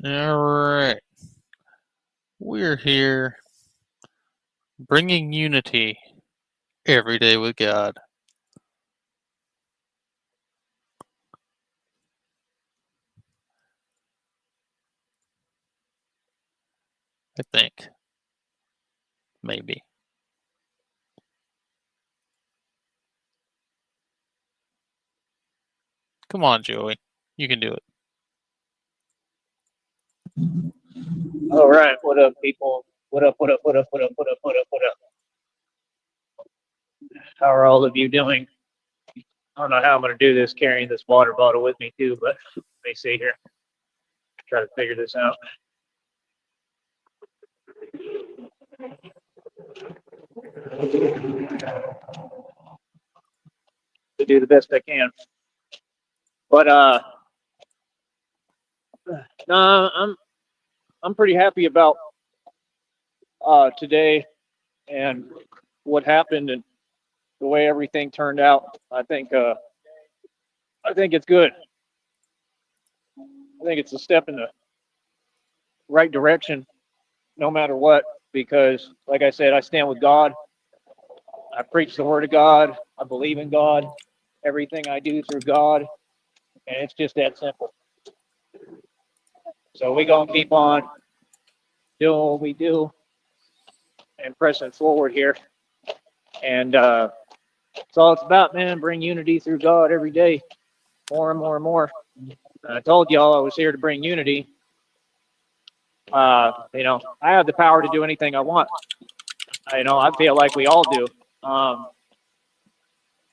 All right. We're here bringing unity every day with God. I think. Maybe. Come on, Joey. You can do it. All right. What up, people? What up, what up, what up, what up, what up, what up, what up? How are all of you doing? I don't know how I'm going to do this carrying this water bottle with me, too, but let me see here. Try to figure this out. To do the best I can. But no, I'm pretty happy about today and what happened and the way everything turned out. I think it's good. I think it's a step in the right direction, no matter what. Because, like I said, I stand with God. I preach the word of God. I believe in God. Everything I do through God, and it's just that simple. So we're gonna keep on doing what we do and pressing forward here. And that's all it's about, man. Bring unity through God every day, more and more and more. I told y'all I was here to bring unity. I have the power to do anything I want. I feel like we all do.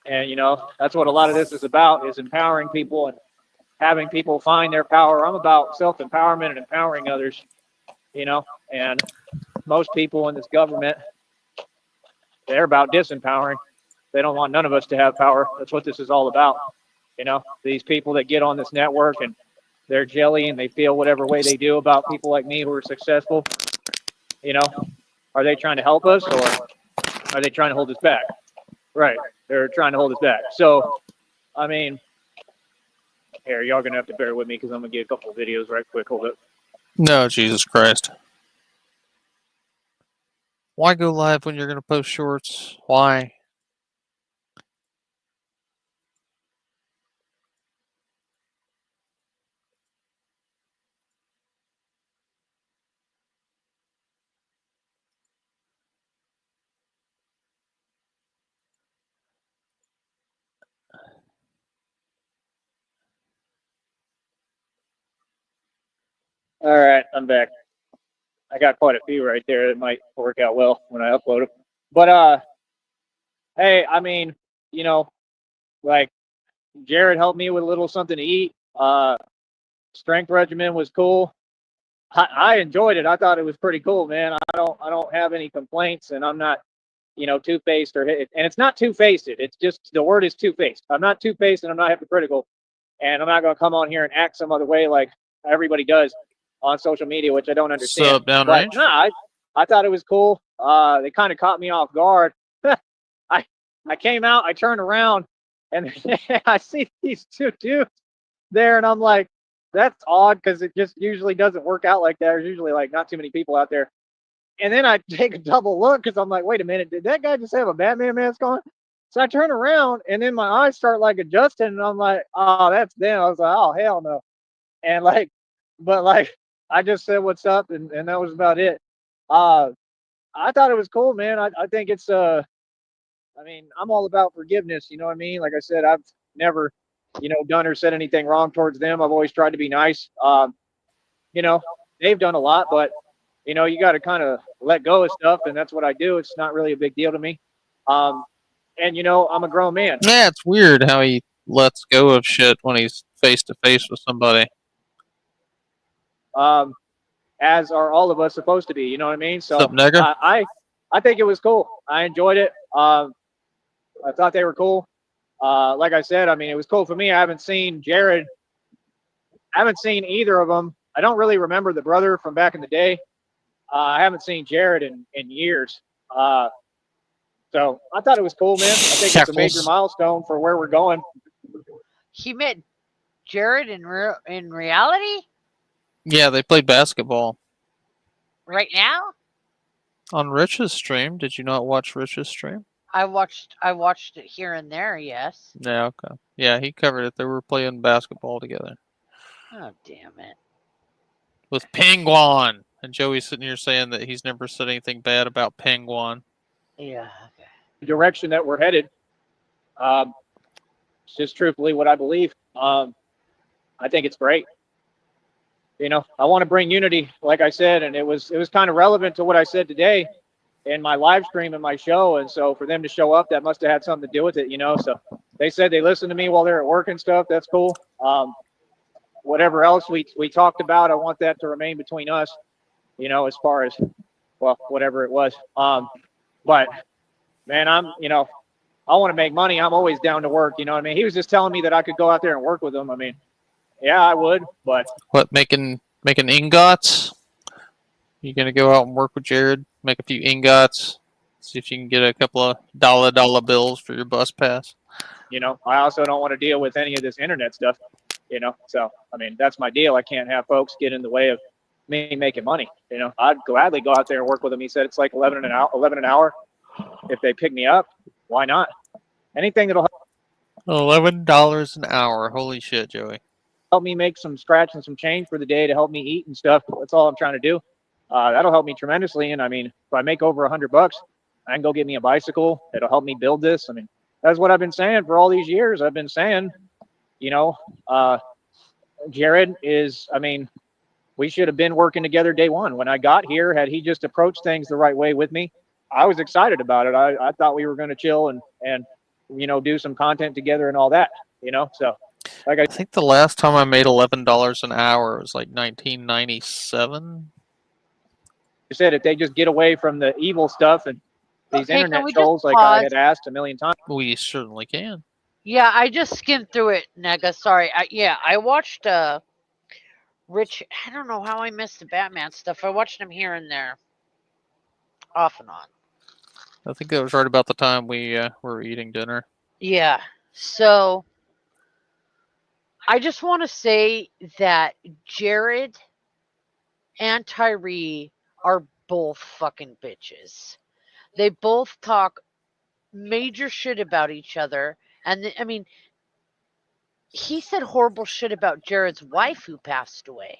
And that's what a lot of this is about, is empowering people and having people find their power. I'm about self-empowerment and empowering others, and most people in this government, they're about disempowering. They don't want none of us to have power. That's what this is all about. These people that get on this network and they're jelly and they feel whatever way they do about people like me who are successful, are they trying to help us or are they trying to hold us back? Right. They're trying to hold us back. So, I mean, here, y'all going to have to bear with me because I'm going to get a couple of videos right quick. Hold up. No, Jesus Christ. Why go live when you're going to post shorts? Why? All right, I'm back. I got quite a few right there that might work out well when I upload them. But hey, I mean, like Jared helped me with a little something to eat. Strength regimen was cool. I enjoyed it. I thought it was pretty cool, man. I don't have any complaints, and I'm not, two-faced and it's not two-faced. It's just the word is two-faced. I'm not two-faced, and I'm not hypocritical, and I'm not going to come on here and act some other way like everybody does on social media, which I don't understand. Sup, downrange? But nah, I thought it was cool. They kind of caught me off guard. I came out, I turned around, and I see these two dudes there, and I'm like, that's odd because it just usually doesn't work out like that. There's usually like not too many people out there. And then I take a double look because I'm like, wait a minute, did that guy just have a Batman mask on? So I turn around and then my eyes start like adjusting and I'm like, oh, that's them. I was like, oh, hell no. And but I just said what's up and that was about it. I thought it was cool, man. I think it's I mean, I'm all about forgiveness, you know what I mean? Like I said, I've never, done or said anything wrong towards them. I've always tried to be nice. They've done a lot, but you got to kind of let go of stuff, and that's what I do. It's not really a big deal to me. And I'm a grown man. Yeah, it's weird how he lets go of shit when he's face to face with somebody. As are all of us supposed to be. You know what I mean? So Sup, nigga? I think it was cool. I enjoyed it. I thought they were cool. Like I said, I mean, it was cool for me. I haven't seen Jared. I haven't seen either of them. I don't really remember the brother from back in the day. I haven't seen Jared in years. So I thought it was cool, man. I think it's a major milestone for where we're going. He met Jared in reality? Yeah, they played basketball Right now, on Rich's stream. Did you not watch Rich's stream? I watched it here and there. Yes. Yeah, okay. Yeah, he covered it. They were playing basketball together Oh damn it. with Penguin. And Joey's sitting here saying that he's never said anything bad about Penguin. Yeah. Okay. The direction that we're headed. It's just truthfully what I believe. I think it's great. You know, I want to bring unity, like I said, and it was kind of relevant to what I said today in my live stream and my show. And so for them to show up, that must have had something to do with it, you know. So they said they listened to me while they're at work and stuff. That's cool. Whatever else we talked about, I want that to remain between us, you know, as far as, well, whatever it was. But man, I want to make money. I'm always down to work. You know what I mean? He was just telling me that I could go out there and work with him. I mean, yeah, I would, but What, making ingots? You gonna go out and work with Jared, make a few ingots, see if you can get a couple of dollar bills for your bus pass. you know, I also don't want to deal with any of this internet stuff, you know. So, I mean, that's my deal. I can't have folks get in the way of me making money. You know, I'd gladly go out there and work with him. He said it's like 11 an hour. If they pick me up, why not? Anything that'll $11 an hour. Holy shit, Joey. help me make some scratch and some change for the day to help me eat and stuff. That's all I'm trying to do. That'll help me tremendously. And I mean, if I make over $100, I can go get me a bicycle. It'll help me build this. I mean, that's what I've been saying for all these years. I've been saying, you know, Jared is, I mean, we should have been working together day one. When I got here, had he just approached things the right way with me, I was excited about it. I thought we were going to chill and, you know, do some content together and all that, you know, so. Like I think the last time I made $11 an hour was like 1997. I said, if they just get away from the evil stuff and these Okay, can internet we just trolls, like I pause? had asked a million times. We certainly can. Yeah, I just skimmed through it, Nega. Sorry. I watched Rich. I don't know how I missed the Batman stuff. I watched him here and there, off and on. I think that was right about the time we were eating dinner. Yeah. So I just want to say that Jared and Tyree are both fucking bitches. They both talk major shit about each other. And I mean, he said horrible shit about Jared's wife who passed away.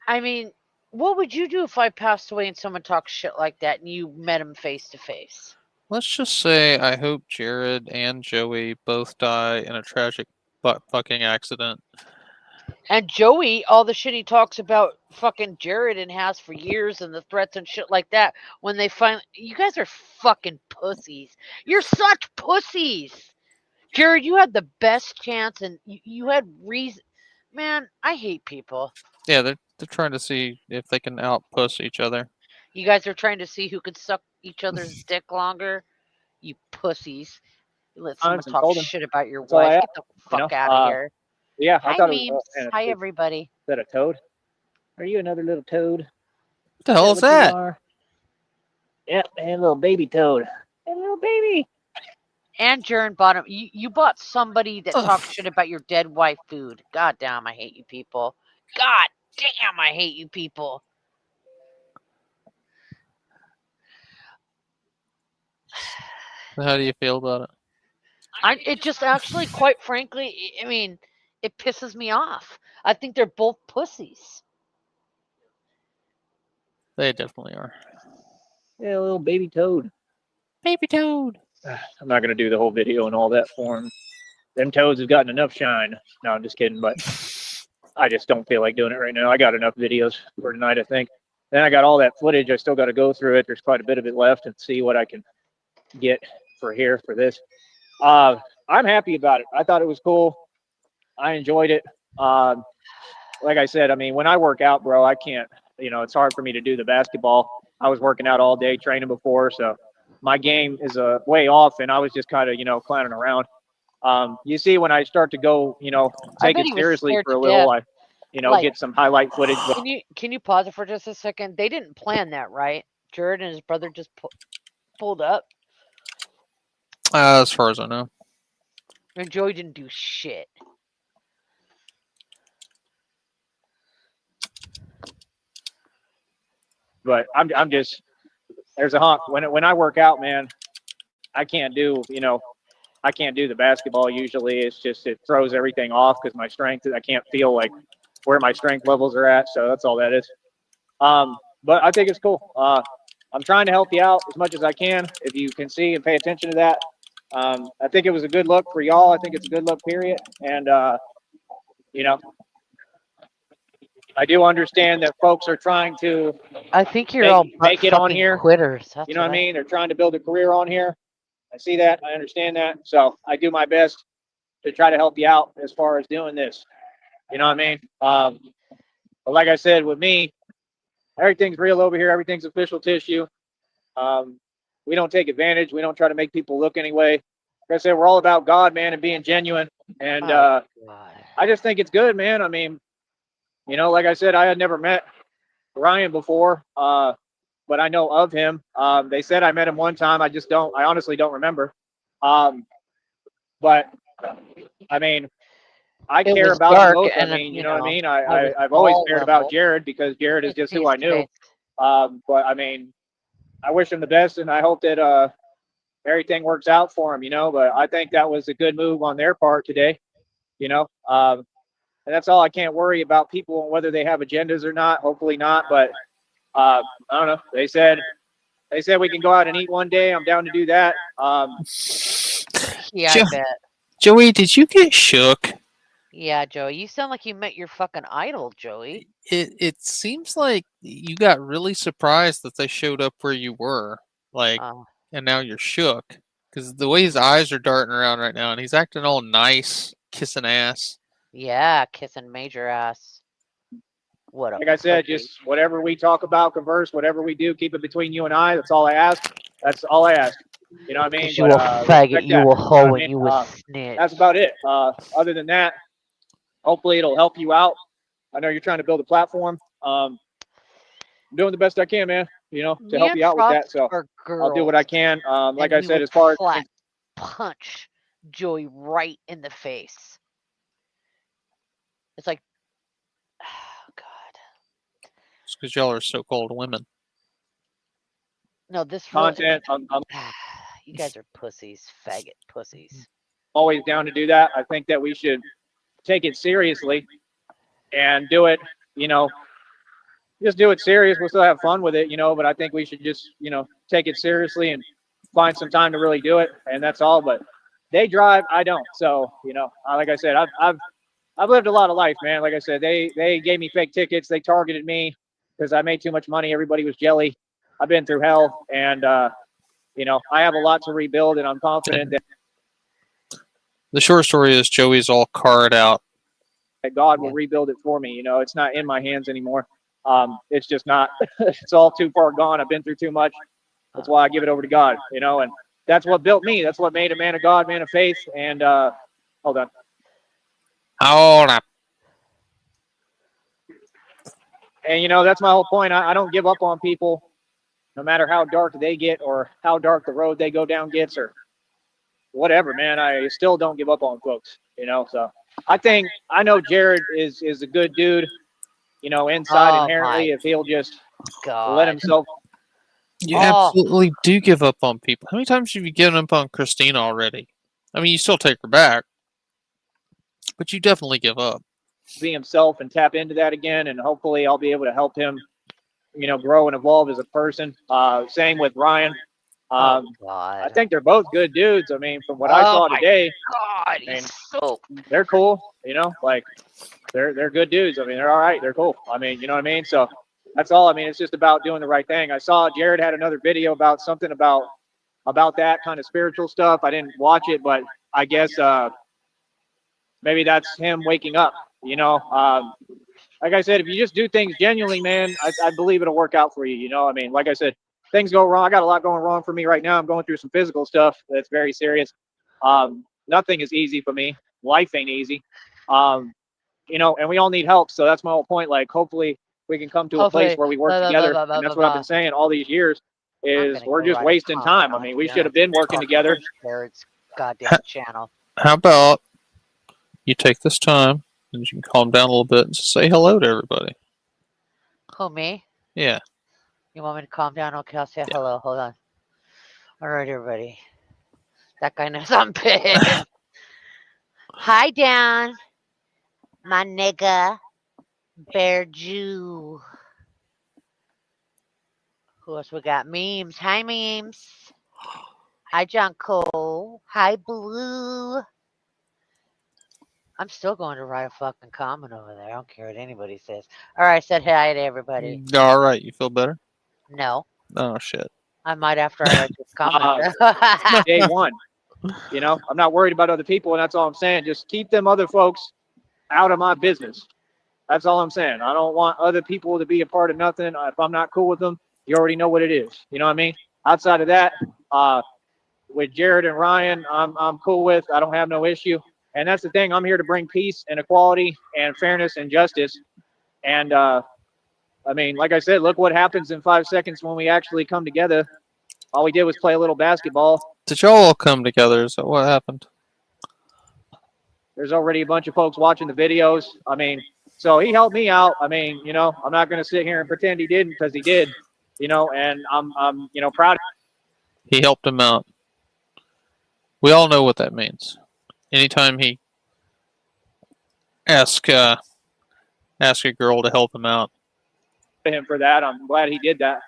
I mean, what would you do if I passed away and someone talks shit like that and you met him face to face? Let's just say I hope Jared and Joey both die in a tragic butt fucking accident. And Joey, all the shit he talks about fucking Jared and has for years and the threats and shit like that, when they finally. You guys are fucking pussies. You're such pussies. Jared, you had the best chance and you had reason. Man, I hate people. Yeah, they're trying to see if they can outpuss each other. You guys are trying to see who could suck each other's dick longer. You pussies. You let someone And talk told him shit about your that's all I wife. asked, Get the you fuck know. out of here. Yeah, I Hi, thought it was. memes. And Hi, is everybody. that a toad? Are you another little toad? What the hell is what that? You are? Yeah, man, little baby toad. Hey, little baby. And Jern bought him. You bought somebody that Ugh. talks shit about your dead wife food. God damn, I hate you people. God damn, I hate you people. How do you feel about it? It just actually, quite frankly, I mean, it pisses me off. I think they're both pussies. They definitely are. Yeah, little baby toad. Baby toad. I'm not gonna do the whole video and all that for him. Them toads have gotten enough shine. No, I'm just kidding, but I just don't feel like doing it right now. I got enough videos for tonight, I think. Then I got all that footage. I still got to go through it. There's quite a bit of it left and see what I can get for here for this. I'm happy about it. I thought it was cool. I enjoyed it. Like I said, I mean, when I work out, bro, I can't, you know, it's hard for me to do the basketball. I was working out all day training before, so my game is way off, and I was just kind of, you know, clowning around. You see, when I start to go, you know, take it seriously for a little, I, you know, get some highlight footage. Can you pause it for just a second? They didn't plan that, right? Jared and his brother just pulled up. As far as I know. And Joey didn't do shit. But I'm just there's a honk when I work out, man. I can't do I can't do the basketball usually. It's just it throws everything off because my strength I can't feel like where my strength levels are at. So that's all that is. But I think it's cool. I'm trying to help you out as much as I can. If you can see and pay attention to that, I think it was a good look for y'all. I think it's a good look, period. And you know, I do understand that folks are trying to I think you're all make it on here. quitters. That's You know what I mean? They're trying to build a career on here. I see that. I understand that. So I do my best to try to help you out as far as doing this. You know what I mean? But like I said, with me, everything's real over here. Everything's official tissue. We don't take advantage. We don't try to make people look anyway. Like I said, we're all about God, man, and being genuine. And I just think it's good, man. I mean, like I said, I had never met Ryan before, but I know of him. They said I met him one time. I honestly don't remember. But I mean, I care about them both. I mean, you know what I mean? I've always cared about Jared because Jared is just who I knew. But I mean, I wish him the best, and I hope that everything works out for him, But I think that was a good move on their part today, And that's all. I can't worry about people and whether they have agendas or not. Hopefully not. But I don't know. They said we can go out and eat one day. I'm down to do that. Yeah, I bet. Joey, did you get shook? Yeah, Joey, you sound like you met your fucking idol, Joey. It seems like you got really surprised that they showed up where you were, and now you're shook because the way his eyes are darting around right now, and he's acting all nice, kissing ass. Yeah, kissing major ass. What a like I said, just whatever we talk about, converse, whatever we do, keep it between you and I. That's all I ask. That's all I ask. You know what I mean? You a faggot, you a hoe, and you a snitch. That's about it. Other than that, hopefully it'll help you out. I know you're trying to build a platform. I'm doing the best I can, man. To help you out with that. So I'll do what I can. Like I said, as far as punch Joey right in the face. It's like, oh God. It's because y'all are so-called women. No, this content. You guys are pussies, faggot pussies. Always down to do that. I think that we should take it seriously and do it. Just do it serious. We'll still have fun with it, But I think we should just, take it seriously and find some time to really do it, and that's all. But they drive, I don't. So, like I said, I've lived a lot of life, man. Like I said, they gave me fake tickets. They targeted me because I made too much money. Everybody was jelly. I've been through hell, and I have a lot to rebuild, and I'm confident that the short story is Joey's all carred out. That God will rebuild it for me. It's not in my hands anymore. It's just not. It's all too far gone. I've been through too much. That's why I give it over to God. And that's what built me. That's what made a man of God, man of faith. And hold on. Hold up. And that's my whole point. I don't give up on people, no matter how dark they get or how dark the road they go down gets or whatever, man. I still don't give up on folks. So I know Jared is a good dude. Inside inherently, if he'll just let himself. You absolutely do give up on people. How many times have you given up on Christina already? I mean, you still take her back, but you definitely give up. Be himself and tap into that again, and hopefully I'll be able to help him, grow and evolve as a person. Same with Ryan. I think they're both good dudes. I mean, from what I saw today, they're cool. They're good dudes. I mean, they're all right. They're cool. I mean, you know what I mean? So that's all. I mean, it's just about doing the right thing. I saw Jared had another video about something about that kind of spiritual stuff. I didn't watch it, but I guess maybe that's him waking up. Like I said, if you just do things genuinely, man, I believe it'll work out for you. I mean, like I said, things go wrong. I got a lot going wrong for me right now. I'm going through some physical stuff that's very serious. Nothing is easy for me. Life ain't easy. And we all need help. So that's my whole point. Like, hopefully we can come to a place where we work together. And that's what I've been saying all these years is we're just wasting time. I mean, we should have been working together. Jared's goddamn channel. How about you take this time and you can calm down a little bit and just say hello to everybody? Who, me? Yeah. You want me to calm down? Okay, I'll say hello. Hold on. All right, everybody. That guy knows I'm pissed. Hi, Dan. My nigga. Bear Jew. Who else we got? Memes. Hi, Memes. Hi, John Cole. Hi, Blue. I'm still going to write a fucking comment over there. I don't care what anybody says. All right, I said hi to everybody. All right, you feel better? No. Oh shit. I might after I write this comment. Day one. You know, I'm not worried about other people, and that's all I'm saying. Just keep them other folks out of my business. That's all I'm saying. I don't want other people to be a part of nothing. If I'm not cool with them, you already know what it is. You know what I mean? Outside of that, with Jared and Ryan, I'm cool with. I don't have no issue. And that's the thing. I'm here to bring peace and equality and fairness and justice. And I mean, like I said, look what happens in 5 seconds when we actually come together. All we did was play a little basketball. Did y'all all come together? Is that what happened? There's already a bunch of folks watching the videos. I mean, so he helped me out. I mean, you know, I'm not going to sit here and pretend he didn't, because he did, you know, and I'm you know, proud. He helped him out. We all know what that means. Anytime he ask a girl to help him out. Him for that. I'm glad he did that.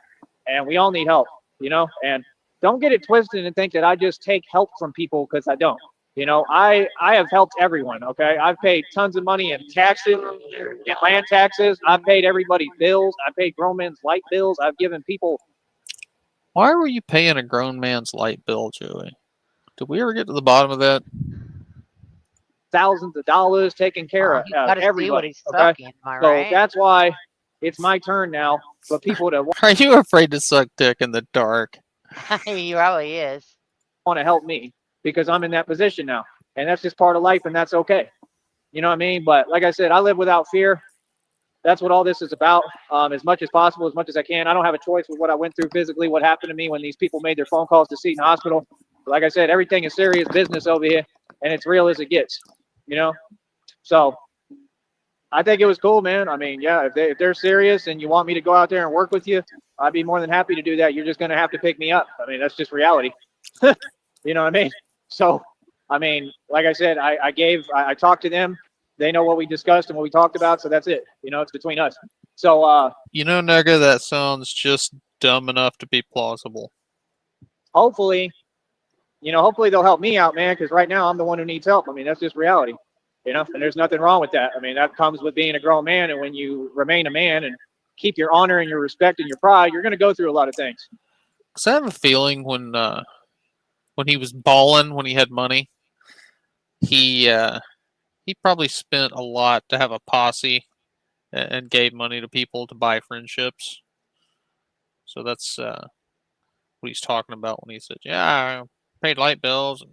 And we all need help, you know, and don't get it twisted and think that I just take help from people, because I don't. You know, I have helped everyone, okay? I've paid tons of money in taxes, in land taxes. I've paid everybody's bills. I paid grown men's light bills. I've given people. Why were you paying a grown man's light bill, Joey? Did we ever get to the bottom of that? Thousands of dollars taken care of everybody. Okay? So that's why it's my turn now for people to Are you afraid to suck dick in the dark? He probably is. Want to help me, because I'm in that position now. And that's just part of life, and that's okay. You know what I mean? But like I said, I live without fear. That's what all this is about, as much as possible, as much as I can. I don't have a choice with what I went through physically, what happened to me when these people made their phone calls to Seton Hospital. But like I said, everything is serious business over here, and it's real as it gets, you know? So I think it was cool, man. I mean, yeah, if they're serious and you want me to go out there and work with you, I'd be more than happy to do that. You're just going to have to pick me up. I mean, that's just reality. You know what I mean? So, I mean, like I said, I talked to them. They know what we discussed and what we talked about, so that's it. You know, it's between us. So, you know, nigga, that sounds just dumb enough to be plausible. Hopefully, you know, hopefully they'll help me out, man, because right now I'm the one who needs help. I mean, that's just reality, you know, and there's nothing wrong with that. I mean, that comes with being a grown man, and when you remain a man and keep your honor and your respect and your pride, you're going to go through a lot of things. Because I have a feeling when he was balling, when he had money, he probably spent a lot to have a posse and gave money to people to buy friendships. So that's what he's talking about when he said, "Yeah, I paid light bills and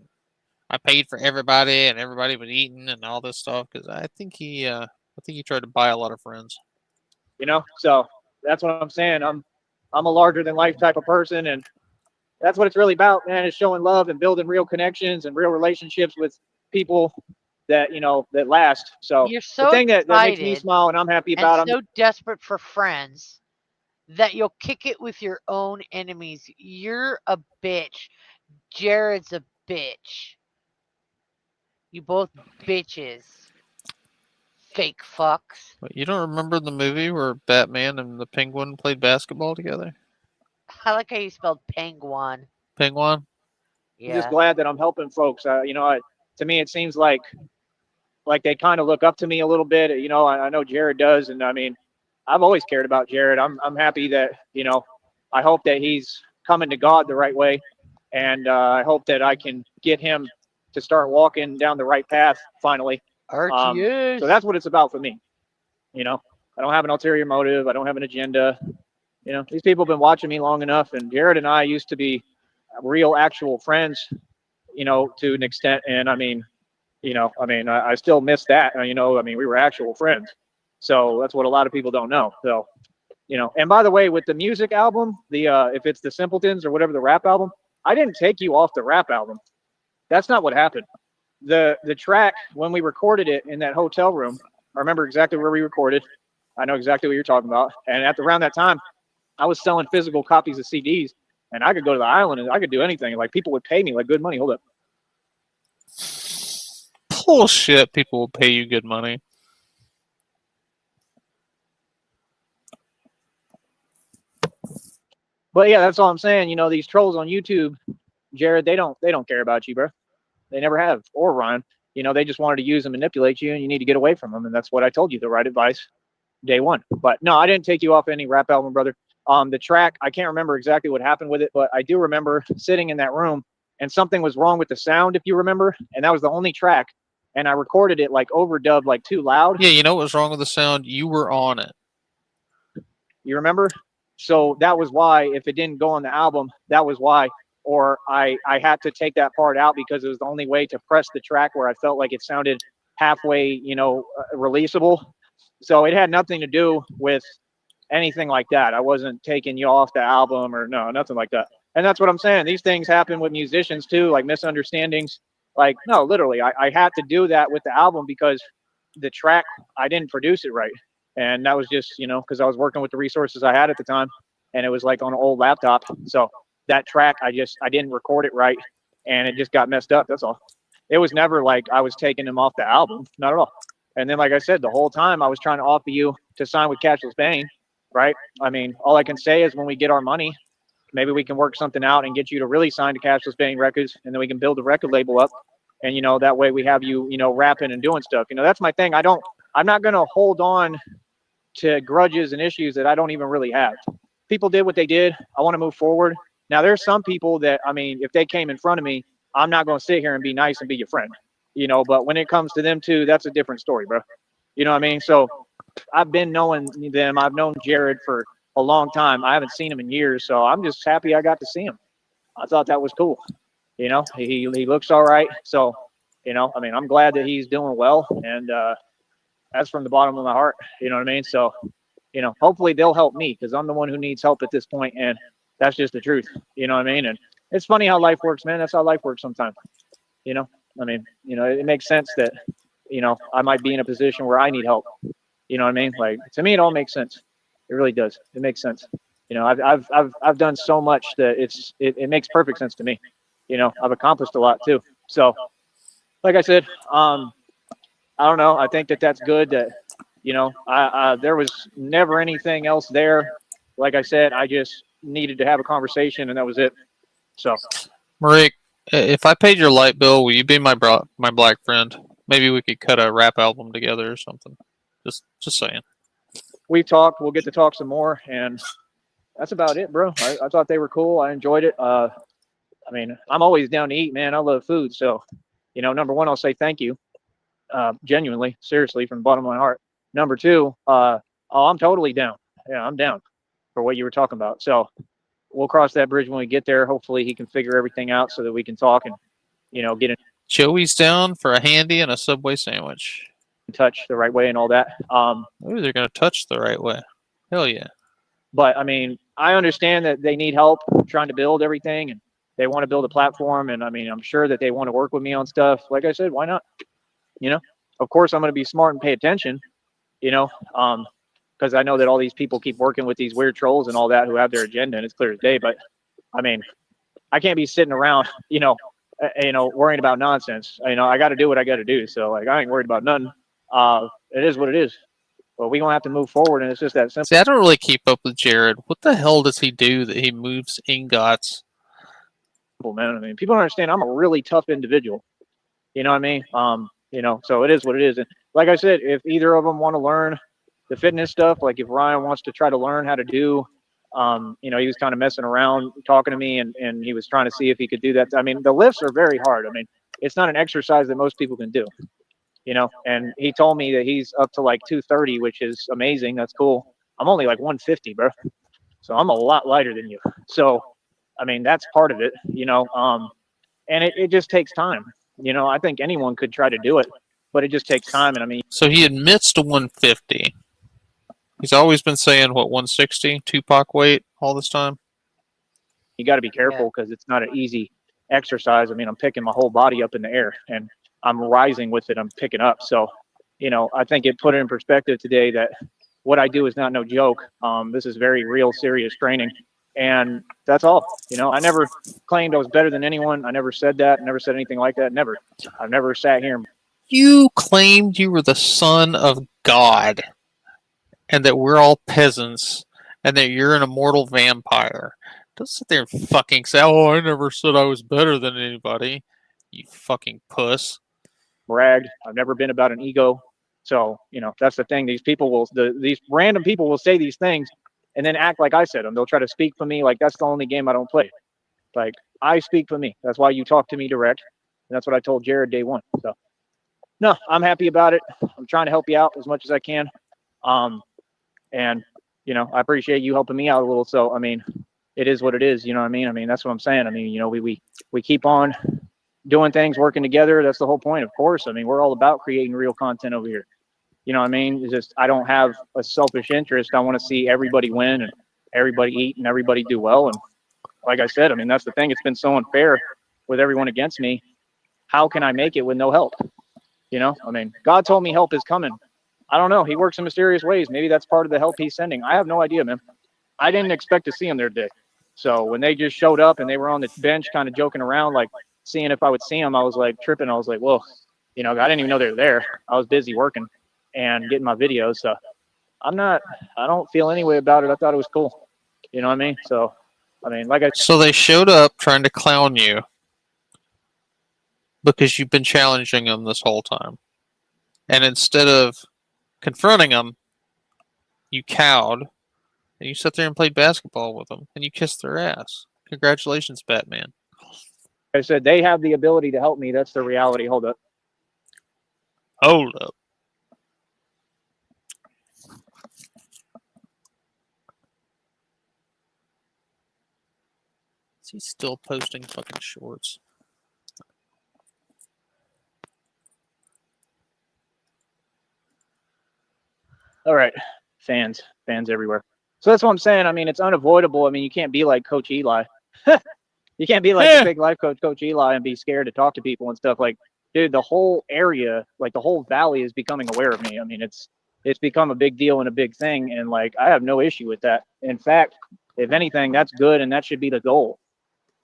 I paid for everybody, and everybody was eating and all this stuff." Because I think he tried to buy a lot of friends. You know, so that's what I'm saying. I'm a larger than life type of person, and that's what it's really about, man. Is showing love and building real connections and real relationships with people that, you know, that last. So you're so the thing that makes me smile and I'm happy about, I'm so desperate for friends that you'll kick it with your own enemies. You're a bitch. Jared's a bitch. You both bitches. Fake fucks. But you don't remember the movie where Batman and the Penguin played basketball together? I like how you spelled penguin. Penguin? Yeah. I'm just glad that I'm helping folks. You know, to me, it seems like they kind of look up to me a little bit. You know, I know Jared does. And I mean, I've always cared about Jared. I'm happy that, you know, I hope that he's coming to God the right way. And I hope that I can get him to start walking down the right path finally. RTS. So that's what it's about for me. You know, I don't have an ulterior motive. I don't have an agenda. You know, these people have been watching me long enough, and Jared and I used to be real, actual friends, you know, to an extent. And I mean, you know, I still miss that. You know, I mean, we were actual friends. So that's what a lot of people don't know. So, you know, and by the way, with the music album, if it's the Simpletons or whatever, the rap album, I didn't take you off the rap album. That's not what happened. The track, when we recorded it in that hotel room, I remember exactly where we recorded. I know exactly what you're talking about. And around that time, I was selling physical copies of CDs, and I could go to the island and I could do anything. Like people would pay me like good money. Hold up. Bullshit. People will pay you good money. But yeah, that's all I'm saying. You know, these trolls on YouTube, Jared, they don't care about you, bro. They never have. Or Ryan. You know, they just wanted to use and manipulate you, and you need to get away from them. And that's what I told you, the right advice, day one. But no, I didn't take you off any rap album, brother. The track, I can't remember exactly what happened with it, but I do remember sitting in that room and something was wrong with the sound, if you remember. And that was the only track. And I recorded it like overdubbed, like too loud. Yeah, you know what was wrong with the sound? You were on it. You remember? So that was why, if it didn't go on the album, that was why. Or I had to take that part out because it was the only way to press the track where I felt like it sounded halfway, you know, releasable. So it had nothing to do with anything like that. I wasn't taking you off the album or no, nothing like that. And that's what I'm saying. These things happen with musicians too, like misunderstandings. Like, no, literally, I had to do that with the album because the track, I didn't produce it right. And that was just, you know, because I was working with the resources I had at the time, and it was like on an old laptop. So that track, I didn't record it right, and it just got messed up. That's all. It was never like I was taking him off the album, not at all. And then, like I said, the whole time I was trying to offer you to sign with Cashless Bane, right? I mean, all I can say is when we get our money, maybe we can work something out and get you to really sign to Cashless Bane Records, and then we can build the record label up. And, you know, that way we have you, you know, rapping and doing stuff. You know, that's my thing. I'm not going to hold on to grudges and issues that I don't even really have. People did what they did. I want to move forward. Now, there's some people that, I mean, if they came in front of me, I'm not going to sit here and be nice and be your friend, you know, but when it comes to them too, that's a different story, bro. You know what I mean? So I've been knowing them. I've known Jared for a long time. I haven't seen him in years, so I'm just happy I got to see him. I thought that was cool. You know, he looks all right. So, you know, I mean, I'm glad that he's doing well, and that's from the bottom of my heart. You know what I mean? So, you know, hopefully they'll help me because I'm the one who needs help at this point, and that's just the truth. You know what I mean? And it's funny how life works, man. That's how life works sometimes. You know, I mean, you know, it makes sense that, you know, I might be in a position where I need help. You know what I mean? Like, to me, it all makes sense. It really does. It makes sense. You know, I've done so much that it makes perfect sense to me. You know, I've accomplished a lot too. So, like I said, I don't know. I think that that's good. That, you know, there was never anything else there. Like I said, I just needed to have a conversation, and that was it. So, Marik, if I paid your light bill, will you be my black friend? Maybe we could cut a rap album together or something. Just saying. We've talked. We'll get to talk some more, and that's about it, bro. I thought they were cool. I enjoyed it. I mean, I'm always down to eat, man. I love food. So, you know, number one, I'll say thank you. Genuinely, seriously, from the bottom of my heart. Number two, I'm totally down. Yeah, I'm down for what you were talking about. So we'll cross that bridge when we get there. Hopefully he can figure everything out so that we can talk and, you know, get in Joey's down for a handy and a Subway sandwich. touch the right way and all that. Ooh, they're going to touch the right way. Hell yeah. But, I mean, I understand that they need help trying to build everything, and they want to build a platform. And, I mean, I'm sure that they want to work with me on stuff. Like I said, why not? You know, of course, I'm going to be smart and pay attention, you know, because I know that all these people keep working with these weird trolls and all that who have their agenda, and it's clear as day. But, I mean, I can't be sitting around, you know, worrying about nonsense. You know, I got to do what I got to do. So, like, I ain't worried about nothing. It is what it is. But we're going to have to move forward, and it's just that simple. See, I don't really keep up with Jared. What the hell does he do that he moves ingots? Man, I mean, people don't understand I'm a really tough individual. You know what I mean? You know, so it is what it is. And like I said, if either of them want to learn the fitness stuff, like if Ryan wants to try to learn how to do, you know, he was kind of messing around talking to me, and he was trying to see if he could do that. I mean, the lifts are very hard. I mean, it's not an exercise that most people can do, you know, and he told me that he's up to like 230, which is amazing. That's cool. I'm only like 150, bro. So I'm a lot lighter than you. So, I mean, that's part of it, you know, and it just takes time. You know, I think anyone could try to do it, but it just takes time. And I mean, so he admits to 150. He's always been saying, what, 160, Tupac weight all this time? You got to be careful because it's not an easy exercise. I mean, I'm picking my whole body up in the air, and I'm rising with it. I'm picking up. So, you know, I think it put it in perspective today that what I do is not no joke. This is very real, serious training. And that's all. You know, I never claimed I was better than anyone. I never said that. Never said anything like that. Never. I've never sat here. You claimed you were the son of God and that we're all peasants and that you're an immortal vampire. Don't sit there and fucking say, oh, I never said I was better than anybody. You fucking puss. Bragged. I've never been about an ego. So, you know, that's the thing. These people will, these random people will say these things and then act like I said them. They'll try to speak for me like that's the only game I don't play. Like, I speak for me. That's why you talk to me direct. And that's what I told Jared day one. So, no, I'm happy about it. I'm trying to help you out as much as I can. And, you know, I appreciate you helping me out a little. So, I mean, it is what it is. You know what I mean? I mean, that's what I'm saying. I mean, you know, we keep on doing things, working together. That's the whole point, of course. I mean, we're all about creating real content over here. You know what I mean? It's just, I don't have a selfish interest. I want to see everybody win and everybody eat and everybody do well. And like I said, I mean, that's the thing. It's been so unfair with everyone against me. How can I make it with no help? You know, I mean, God told me help is coming. I don't know. He works in mysterious ways. Maybe that's part of the help he's sending. I have no idea, man. I didn't expect to see him there today. So when they just showed up and they were on the bench kind of joking around, like seeing if I would see them, I was like tripping. I was like, whoa, you know, I didn't even know they were there. I was busy working and getting my videos. So I don't feel any way about it. I thought it was cool. You know what I mean? So, I mean, like I said. So they showed up trying to clown you because you've been challenging them this whole time. And instead of confronting them, you cowed and you sat there and played basketball with them and you kissed their ass. Congratulations, Batman. I said they have the ability to help me. That's the reality. Hold up. Hold up. Is he still posting fucking shorts? All right, fans everywhere. So that's what I'm saying. I mean, it's unavoidable. I mean, you can't be like Coach Eli. You can't be like the big life coach, Coach Eli, and be scared to talk to people and stuff. Like, dude, the whole area, like the whole valley, is becoming aware of me. I mean, it's become a big deal and a big thing, and like I have no issue with that. In fact, if anything, that's good, and that should be the goal.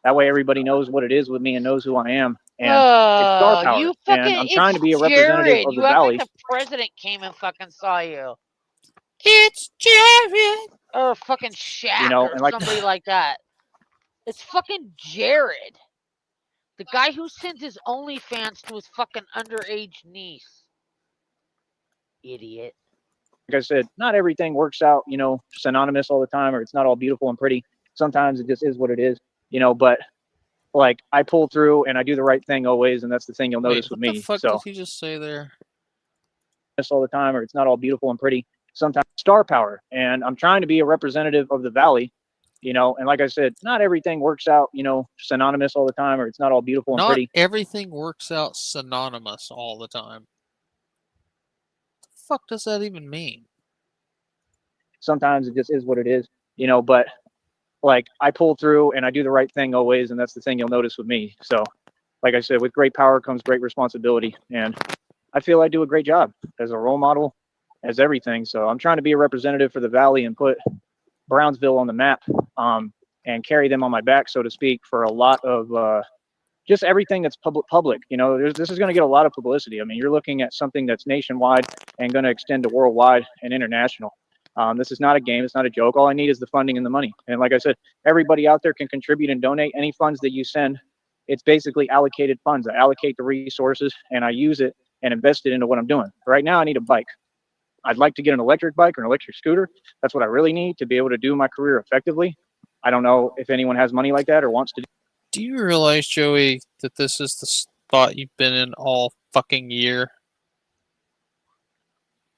That way, everybody knows what it is with me and knows who I am. And it's star power. You And fucking, I'm trying to be a it's representative Jared. of the You act valley. like the president came and fucking saw you. It's Jared. Or fucking Shaq, You know, or and like somebody like that. It's fucking Jared. The guy who sends his OnlyFans to his fucking underage niece. Idiot. like I said, not everything works out, you know, synonymous all the time, or it's not all beautiful and pretty. Sometimes it just is what it is, you know, but like I pull through and I do the right thing always, and that's the thing you'll notice with me. What the fuck so did he just say there? all the time, or it's not all beautiful and pretty. Sometimes star power, and I'm trying to be a representative of the valley, you know, and like I said, not everything works out, you know, synonymous all the time, or it's not all beautiful and pretty. Not everything works out synonymous all the time. What the fuck does that even mean? Sometimes it just is what it is, you know, but like I pull through and I do the right thing always, and that's the thing you'll notice with me. So like I said, with great power comes great responsibility, and I feel I do a great job as a role model, as everything. So I'm trying to be a representative for the valley and put Brownsville on the map, and carry them on my back, so to speak, for a lot of just everything that's public. You know, this is going to get a lot of publicity. I mean, you're looking at something that's nationwide and going to extend to worldwide and international. This is not a game. It's not a joke. All I need is the funding and the money. And like I said, everybody out there can contribute and donate. Any funds that you send, it's basically allocated funds. I allocate the resources and I use it and invest it into what I'm doing. Right now, I need a bike. I'd like to get an electric bike or an electric scooter. That's what I really need to be able to do my career effectively. I don't know if anyone has money like that or wants to. Do you realize, Joey, that this is the spot you've been in all fucking year?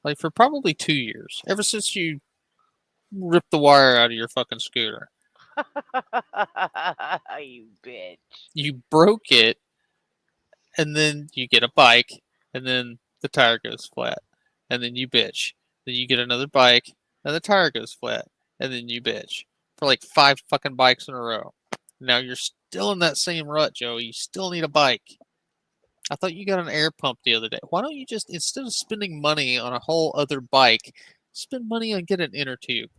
Like, for probably 2 years. Ever since you ripped the wire out of your fucking scooter. You bitch. You broke it, and then you get a bike, and then the tire goes flat. And then you bitch. Then you get another bike, and the tire goes flat. And then you bitch. For like 5 fucking bikes in a row. Now you're still in that same rut, Joey. You still need a bike. I thought you got an air pump the other day. Why don't you just, instead of spending money on a whole other bike, Spend money on get an inner tube.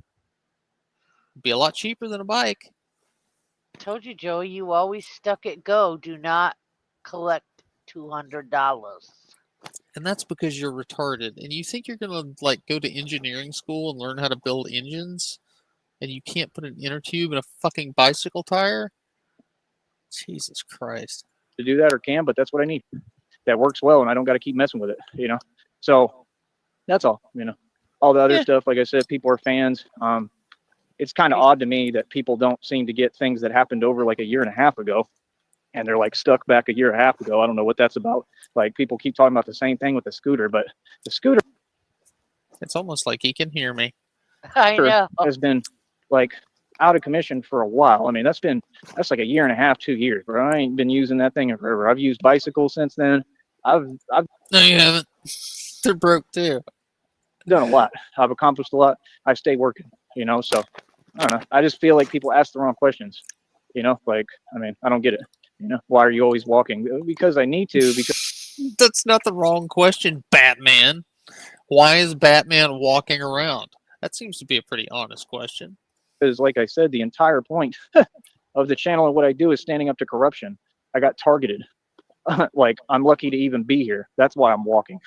It'd be a lot cheaper than a bike. I told you, Joey, you always stuck at go. Do not collect $200. And that's because you're retarded. And you think you're gonna like go to engineering school and learn how to build engines, and you can't put an inner tube in a fucking bicycle tire? Jesus Christ. To do that or can, but that's what I need. That works well, and I don't got to keep messing with it, you know? So that's all, you know? All the other stuff, like I said, people are fans. It's kind of odd to me that people don't seem to get things that happened over like a year and a half ago, and they're like stuck back a year and a half ago. I don't know what that's about. Like people keep talking about the same thing with the scooter, but the scooter, it's almost like he can hear me. I know. Has been like out of commission for a while. I mean, that's like a year and a half, 2 years, bro. I ain't been using that thing in forever. I've used bicycles since then. I've No, you haven't. They're broke too. done a lot. I've accomplished a lot. I stay working, you know. So I don't know. I just feel like people ask the wrong questions. You know, like I mean, I don't get it. You know, why are you always walking? Because I need to. Because that's not the wrong question, Batman. Why is Batman walking around? That seems to be a pretty honest question. Because, like I said, the entire point of the channel and what I do is standing up to corruption. I got targeted. Like I'm lucky to even be here. That's why I'm walking.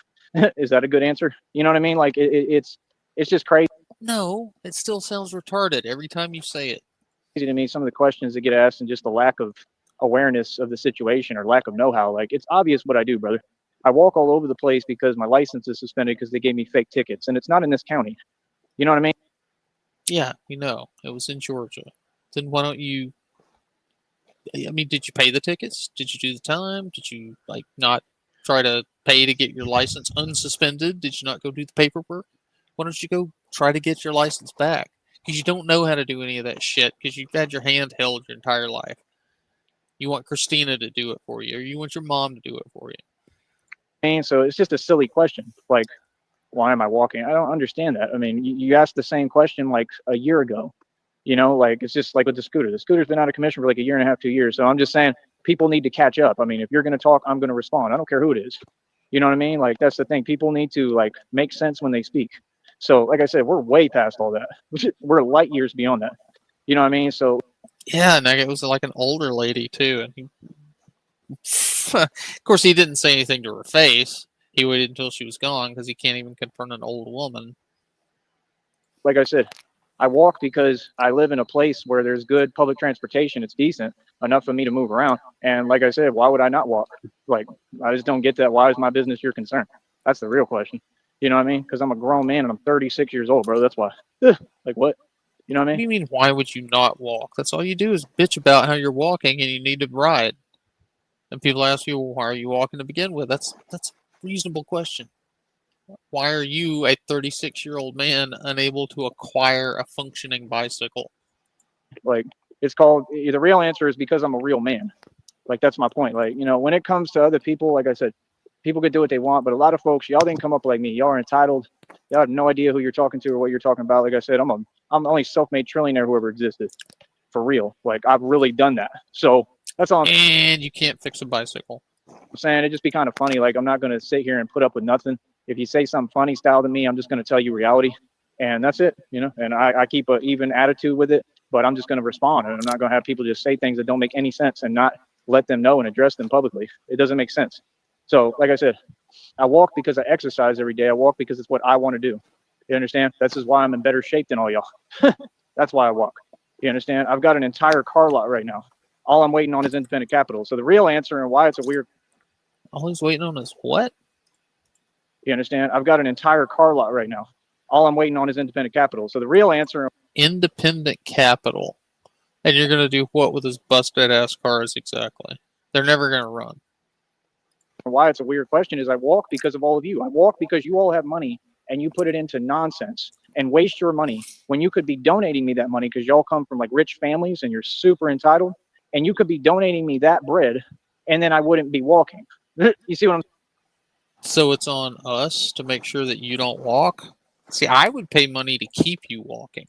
Is that a good answer? You know what I mean? Like it's just crazy. No, it still sounds retarded every time you say it. To me, some of the questions that get asked and just the lack of awareness of the situation or lack of know-how. Like it's obvious what I do, brother. I walk all over the place because my license is suspended because they gave me fake tickets, and it's not in this county. You know what I mean? Yeah, you know, it was in Georgia. Then why don't you? I mean, did you pay the tickets? Did you do the time? Did you like not try to pay to get your license unsuspended? Did you not go do the paperwork? Why don't you go try to get your license back? Because you don't know how to do any of that shit because you've had your hand held your entire life. You want Christina to do it for you, or you want your mom to do it for you. And so it's just a silly question. Like, why am I walking? I don't understand that. I mean, you asked the same question like a year ago. You know, like it's just like with the scooter. The scooter's been out of commission for like a year and a half, 2 years. So I'm just saying people need to catch up. I mean, if you're going to talk, I'm going to respond. I don't care who it is. You know what I mean? Like that's the thing. People need to like make sense when they speak. So like I said, we're way past all that. We're light years beyond that. You know what I mean? So yeah, and it was like an older lady too, and he, of course, he didn't say anything to her face. He waited until she was gone because he can't even confront an old woman. Like I said, I walk because I live in a place where there's good public transportation. It's decent enough for me to move around. And like I said, why would I not walk? Like, I just don't get that. Why is my business your concern? That's the real question. You know what I mean? Because I'm a grown man and I'm 36 years old, bro. That's why. Like, what? You know what I mean? What do you mean, why would you not walk? That's all you do is bitch about how you're walking and you need to ride. And people ask you, well, why are you walking to begin with? That's a reasonable question. Why are you, a 36-year-old man, unable to acquire a functioning bicycle? Like, it's called, the real answer is because I'm a real man. Like, that's my point. Like, you know, when it comes to other people, like I said, people can do what they want, but a lot of folks, y'all didn't come up like me. Y'all are entitled. Y'all have no idea who you're talking to or what you're talking about. Like I said, I'm the only self-made trillionaire who ever existed. For real. Like, I've really done that. So that's all. And you can't fix a bicycle. I'm saying it'd just be kind of funny. Like, I'm not going to sit here and put up with nothing. If you say something funny style to me, I'm just going to tell you reality. And that's it, you know, and I keep an even attitude with it, but I'm just going to respond. And I'm not going to have people just say things that don't make any sense and not let them know and address them publicly. It doesn't make sense. So, like I said, I walk because I exercise every day. I walk because it's what I want to do. You understand? This is why I'm in better shape than all y'all. That's why I walk. You understand? I've got an entire car lot right now. All I'm waiting on is independent capital. So the real answer and why it's a weird. All he's waiting on is what? You understand? I've got an entire car lot right now. All I'm waiting on is independent capital. So the real answer. Independent capital. And you're going to do what with his busted ass cars exactly? They're never going to run. Why it's a weird question is I walk because of all of you. I walk because you all have money and you put it into nonsense and waste your money when you could be donating me that money because y'all come from like rich families and you're super entitled and you could be donating me that bread and then I wouldn't be walking. You see what I'm saying? So it's on us to make sure that you don't walk? See, I would pay money to keep you walking.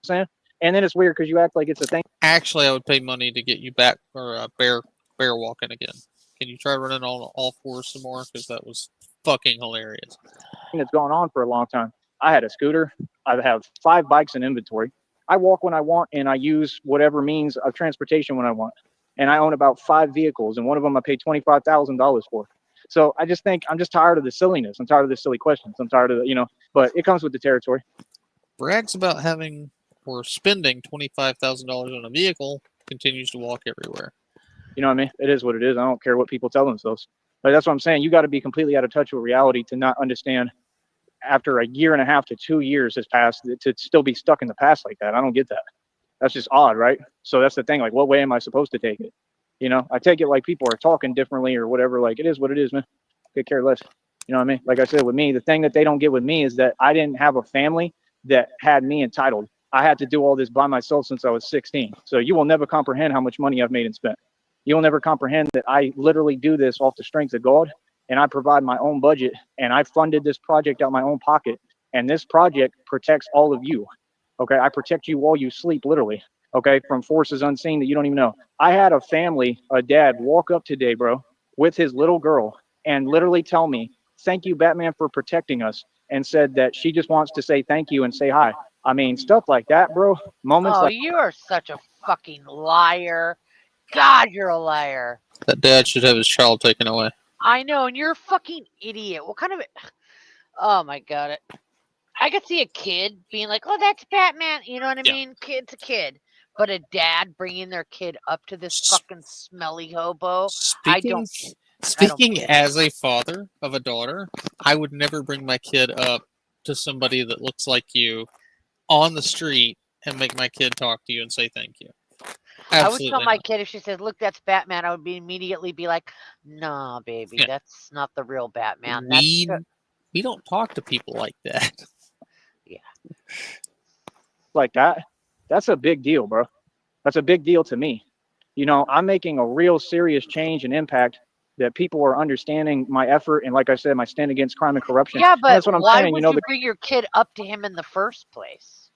And then it's weird because you act like it's a thing. Actually, I would pay money to get you back or bear walking again. Can you try running on all fours some more? Because that was fucking hilarious. That's gone on for a long time. I had a scooter. I have 5 bikes in inventory. I walk when I want, and I use whatever means of transportation when I want. And I own about 5 vehicles, and one of them I paid $25,000 for. So I just think I'm just tired of the silliness. I'm tired of the silly questions. I'm tired of the, but it comes with the territory. Brags about having or spending $25,000 on a vehicle, continues to walk everywhere. You know what I mean? It is what it is. I don't care what people tell themselves. But that's what I'm saying. You got to be completely out of touch with reality to not understand after a year and a half to 2 years has passed to still be stuck in the past like that. I don't get that. That's just odd, right? So that's the thing. Like, what way am I supposed to take it? I take it like people are talking differently or whatever. Like, it is what it is, man. Could care less. You know what I mean? Like I said, with me, the thing that they don't get with me is that I didn't have a family that had me entitled. I had to do all this by myself since I was 16. So you will never comprehend how much money I've made and spent. You will never comprehend that I literally do this off the strength of God, and I provide my own budget, and I funded this project out of my own pocket. And this project protects all of you. Okay, I protect you while you sleep, literally. Okay, from forces unseen that you don't even know. I had a family, a dad, walk up today, bro, with his little girl and literally tell me, "Thank you, Batman, for protecting us," and said that she just wants to say thank you and say hi. I mean, stuff like that, bro. Moments like you are such a fucking liar. God, you're a liar. That dad should have his child taken away. I know, and you're a fucking idiot. What kind of... Oh, my God. I could see a kid being like, oh, that's Batman. You know what I mean? Kid's a kid. But a dad bringing their kid up to this fucking smelly hobo. Speaking as a father of a daughter, I would never bring my kid up to somebody that looks like you on the street and make my kid talk to you and say thank you. Absolutely I would tell my kid if she said, look, that's Batman, I would immediately be like, nah, baby, that's not the real Batman. We don't talk to people like that. Yeah. Like that. That's a big deal, bro. That's a big deal to me. I'm making a real serious change and impact that people are understanding my effort. And like I said, my stand against crime and corruption. Yeah, but that's what I'm why saying. would you bring your kid up to him in the first place?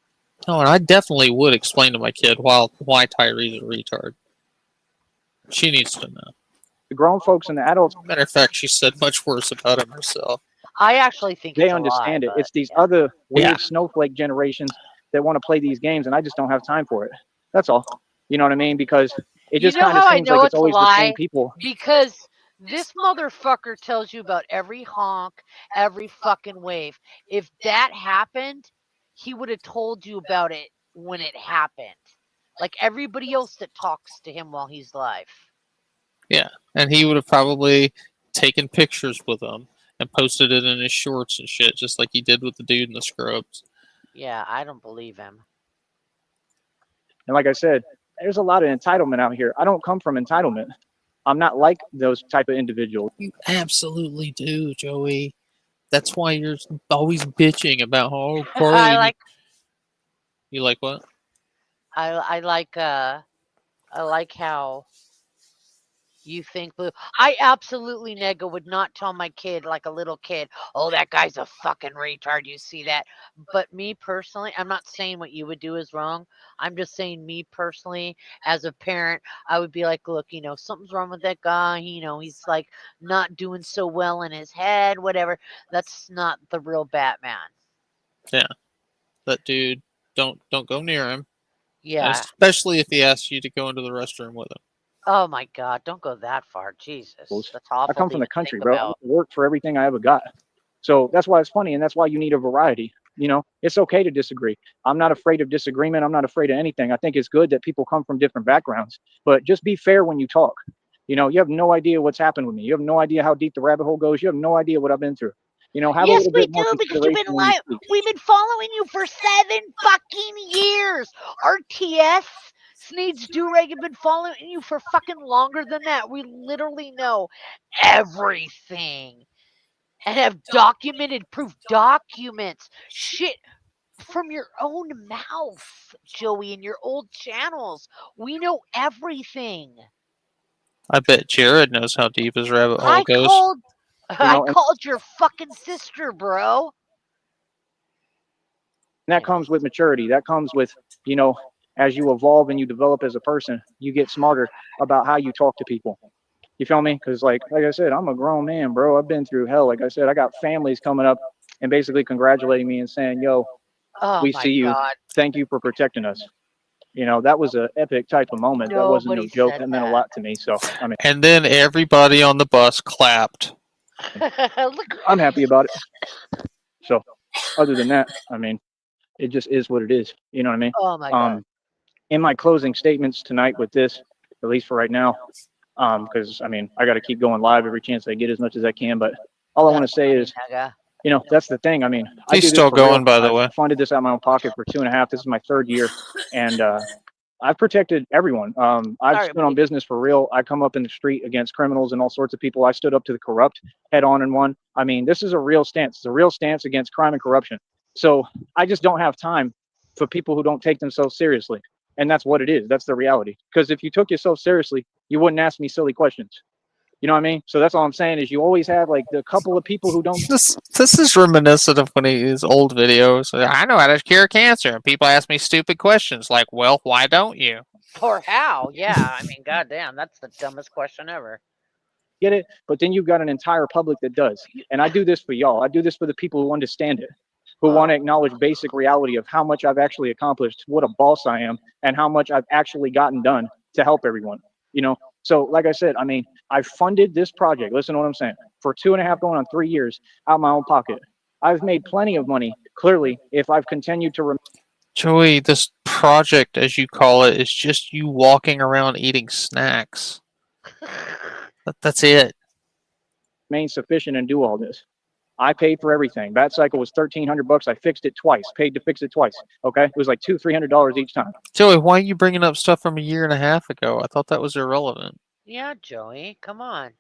Oh, and I definitely would explain to my kid why Tyree's a retard. She needs to know. The grown folks and the adults. Matter of fact, she said much worse about him herself. I actually think they understand it. It's these other weird snowflake generations that want to play these games, and I just don't have time for it. That's all. You know what I mean? Because it just kind of seems like it's always the same people. Because this motherfucker tells you about every honk, every fucking wave. If that happened, he would have told you about it when it happened. Like everybody else that talks to him while he's alive. Yeah, and he would have probably taken pictures with him and posted it in his shorts and shit, just like he did with the dude in the scrubs. Yeah, I don't believe him. And like I said, there's a lot of entitlement out here. I don't come from entitlement. I'm not like those type of individuals. You absolutely do, Joey. That's why you're always bitching about how You like what? I like how you think blue. I absolutely, nigga, would not tell my kid, like a little kid, oh, that guy's a fucking retard. You see that? But me personally, I'm not saying what you would do is wrong. I'm just saying me personally, as a parent, I would be like, look, something's wrong with that guy. He's like not doing so well in his head, whatever. That's not the real Batman. Yeah. That dude, don't go near him. Yeah. Especially if he asks you to go into the restroom with him. Oh my God! Don't go that far, Jesus. That's awful. I come from the country, bro. I work for everything I ever got, so that's why it's funny, and that's why you need a variety. It's okay to disagree. I'm not afraid of disagreement. I'm not afraid of anything. I think it's good that people come from different backgrounds, but just be fair when you talk. You have no idea what's happened with me. You have no idea how deep the rabbit hole goes. You have no idea what I've been through. Yes, we do, because you've been live. We've been following you for 7 fucking years. RTS, Sneed's Do-Rag have been following you for fucking longer than that. We literally know everything and have documented proof, documents, shit from your own mouth, Joey, in your old channels. We know everything. I bet Jared knows how deep his rabbit hole goes. I called your fucking sister, bro. And that comes with maturity. That comes with, as you evolve and you develop as a person, you get smarter about how you talk to people. You feel me? Because like I said, I'm a grown man, bro. I've been through hell. Like I said, I got families coming up and basically congratulating me and saying, "Yo, Oh we my see you. God. Thank you for protecting us." That was an epic type of moment. That wasn't no Nobody joke. said That meant a that. lot to me. So, I mean, And then everybody on the bus clapped. Look. I'm happy about it. So, other than that, I mean, it just is what it is. You know what I mean? Oh my God. In my closing statements tonight with this, at least for right now, because I mean, I got to keep going live every chance I get as much as I can. But all I want to That's say funny, is, Naga. that's the thing. I mean, I He's do this still for real. going, by the I've way. funded this out of my own pocket for 2.5. This is my third year, and I've protected everyone. I've Sorry, stood on buddy. business for real. I come up in the street against criminals and all sorts of people. I stood up to the corrupt head on and won. I mean, this is a real stance. It's a real stance against crime and corruption. So I just don't have time for people who don't take themselves seriously. And that's what it is. That's the reality. Because if you took yourself seriously, you wouldn't ask me silly questions. You know what I mean? So that's all I'm saying is you always have like the couple of people who don't. This is reminiscent of when his old videos. I know how to cure cancer, and people ask me stupid questions like, "Well, why don't you?" Or how? Yeah, I mean, goddamn, that's the dumbest question ever. Get it? But then you've got an entire public that does. And I do this for y'all. I do this for the people who understand it, who want to acknowledge basic reality of how much I've actually accomplished, what a boss I am, and how much I've actually gotten done to help everyone. So like I said, I mean, I funded this project. Listen to what I'm saying. For 2.5 going on 3 years out of my own pocket. I've made plenty of money, clearly, if I've continued to Joey, this project, as you call it, is just you walking around eating snacks. That's it. remain sufficient and do all this. I paid for everything. That cycle was $1,300. I fixed it twice. Paid to fix it twice. Okay, it was like $200-300 each time. Joey, why are you bringing up stuff from a year and a half ago? I thought that was irrelevant. Yeah, Joey, come on.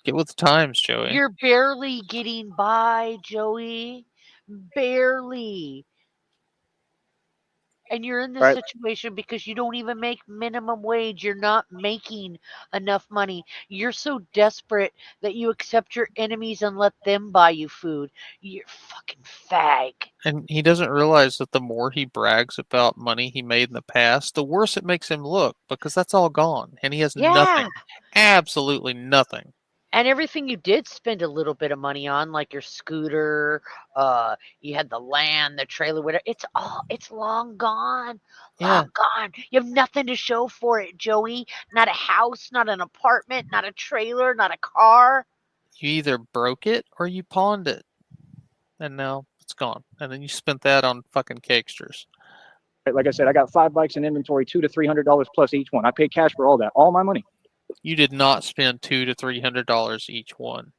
Get with the times, Joey. You're barely getting by, Joey. Barely. And you're in this Right? situation because you don't even make minimum wage. You're not making enough money. You're so desperate that you accept your enemies and let them buy you food. You're fucking fag. And he doesn't realize that the more he brags about money he made in the past, the worse it makes him look because that's all gone. And he has Yeah. nothing. Absolutely nothing. And everything you did spend a little bit of money on, like your scooter, you had the land, the trailer, whatever. It's long gone, Yeah. long gone. You have nothing to show for it, Joey. Not a house, not an apartment, not a trailer, not a car. You either broke it or you pawned it. And now it's gone. And then you spent that on fucking cakesters. Like I said, I got 5 bikes in inventory, $200-300 plus each one. I paid cash for all that, all my money. You did not spend $200-300 each one.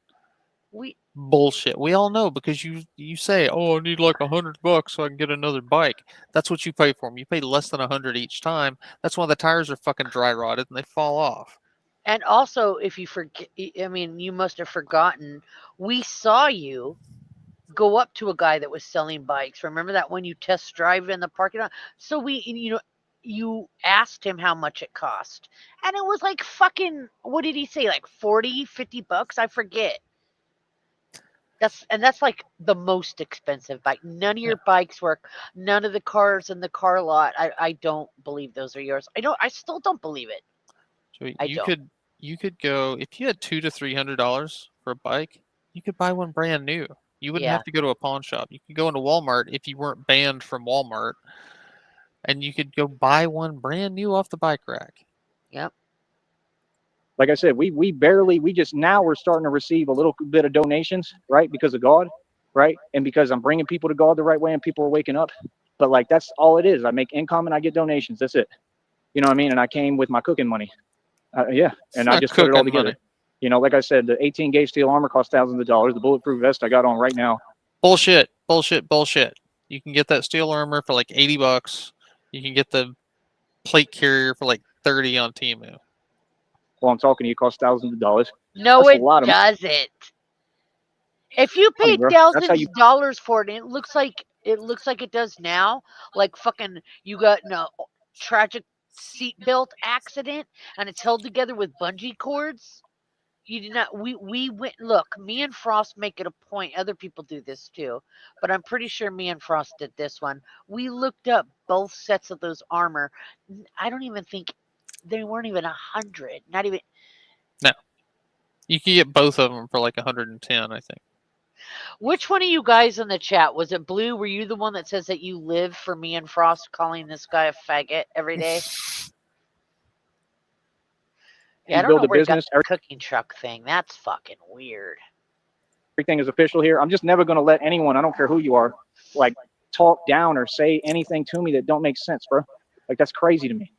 We Bullshit. We all know because you say, "Oh, I need like $100 so I can get another bike." That's what you pay for them. You pay less than 100 each time. That's why the tires are fucking dry rotted and they fall off. And also, if you forget, I mean, you must have forgotten. We saw you go up to a guy that was selling bikes. Remember that when you test drive in the parking lot? So you asked him how much it cost. And it was like fucking, what did he say? Like 40, $50? I forget. That's like the most expensive bike. None of your bikes work. None of the cars in the car lot. I don't believe those are yours. I still don't believe it. So I don't. you could go if you had $200-300 for a bike, you could buy one brand new. You wouldn't Yeah. have to go to a pawn shop. You could go into Walmart if you weren't banned from Walmart, and you could go buy one brand new off the bike rack. Yep. Like I said, we just now we're starting to receive a little bit of donations, right? Because of God, right? And because I'm bringing people to God the right way and people are waking up. But like, that's all it is. I make income and I get donations. That's it. You know what I mean? And I came with my cooking money. Yeah. And I just put it all Cooking together. money. Like I said, the 18 gauge steel armor costs thousands of dollars. The bulletproof vest I got on right now. Bullshit. Bullshit. Bullshit. You can get that steel armor for like $80. You can get the plate carrier for like 30 on Temu. While I'm talking to you, costs thousands of dollars. No, That's a it lot of doesn't. If you money, paid bro. That's how thousands you of dollars for it, and it looks like it does now, like fucking you got in a tragic seatbelt accident and it's held together with bungee cords. You did not. We went. Look, me and Frost make it a point. Other people do this too, but I'm pretty sure me and Frost did this one. We looked up both sets of those armor. I don't even think they weren't even 100. Not even. No. You can get both of them for like 110, I think. Which one of you guys in the chat, was it Blue? Were you the one that says that you live for me and Frost calling this guy a faggot every day? Yeah, I don't know where he got the cooking truck thing. That's fucking weird. Everything is official here. I'm just never going to let anyone, I don't care who you are, like talk down or say anything to me that don't make sense, bro. Like, that's crazy to me.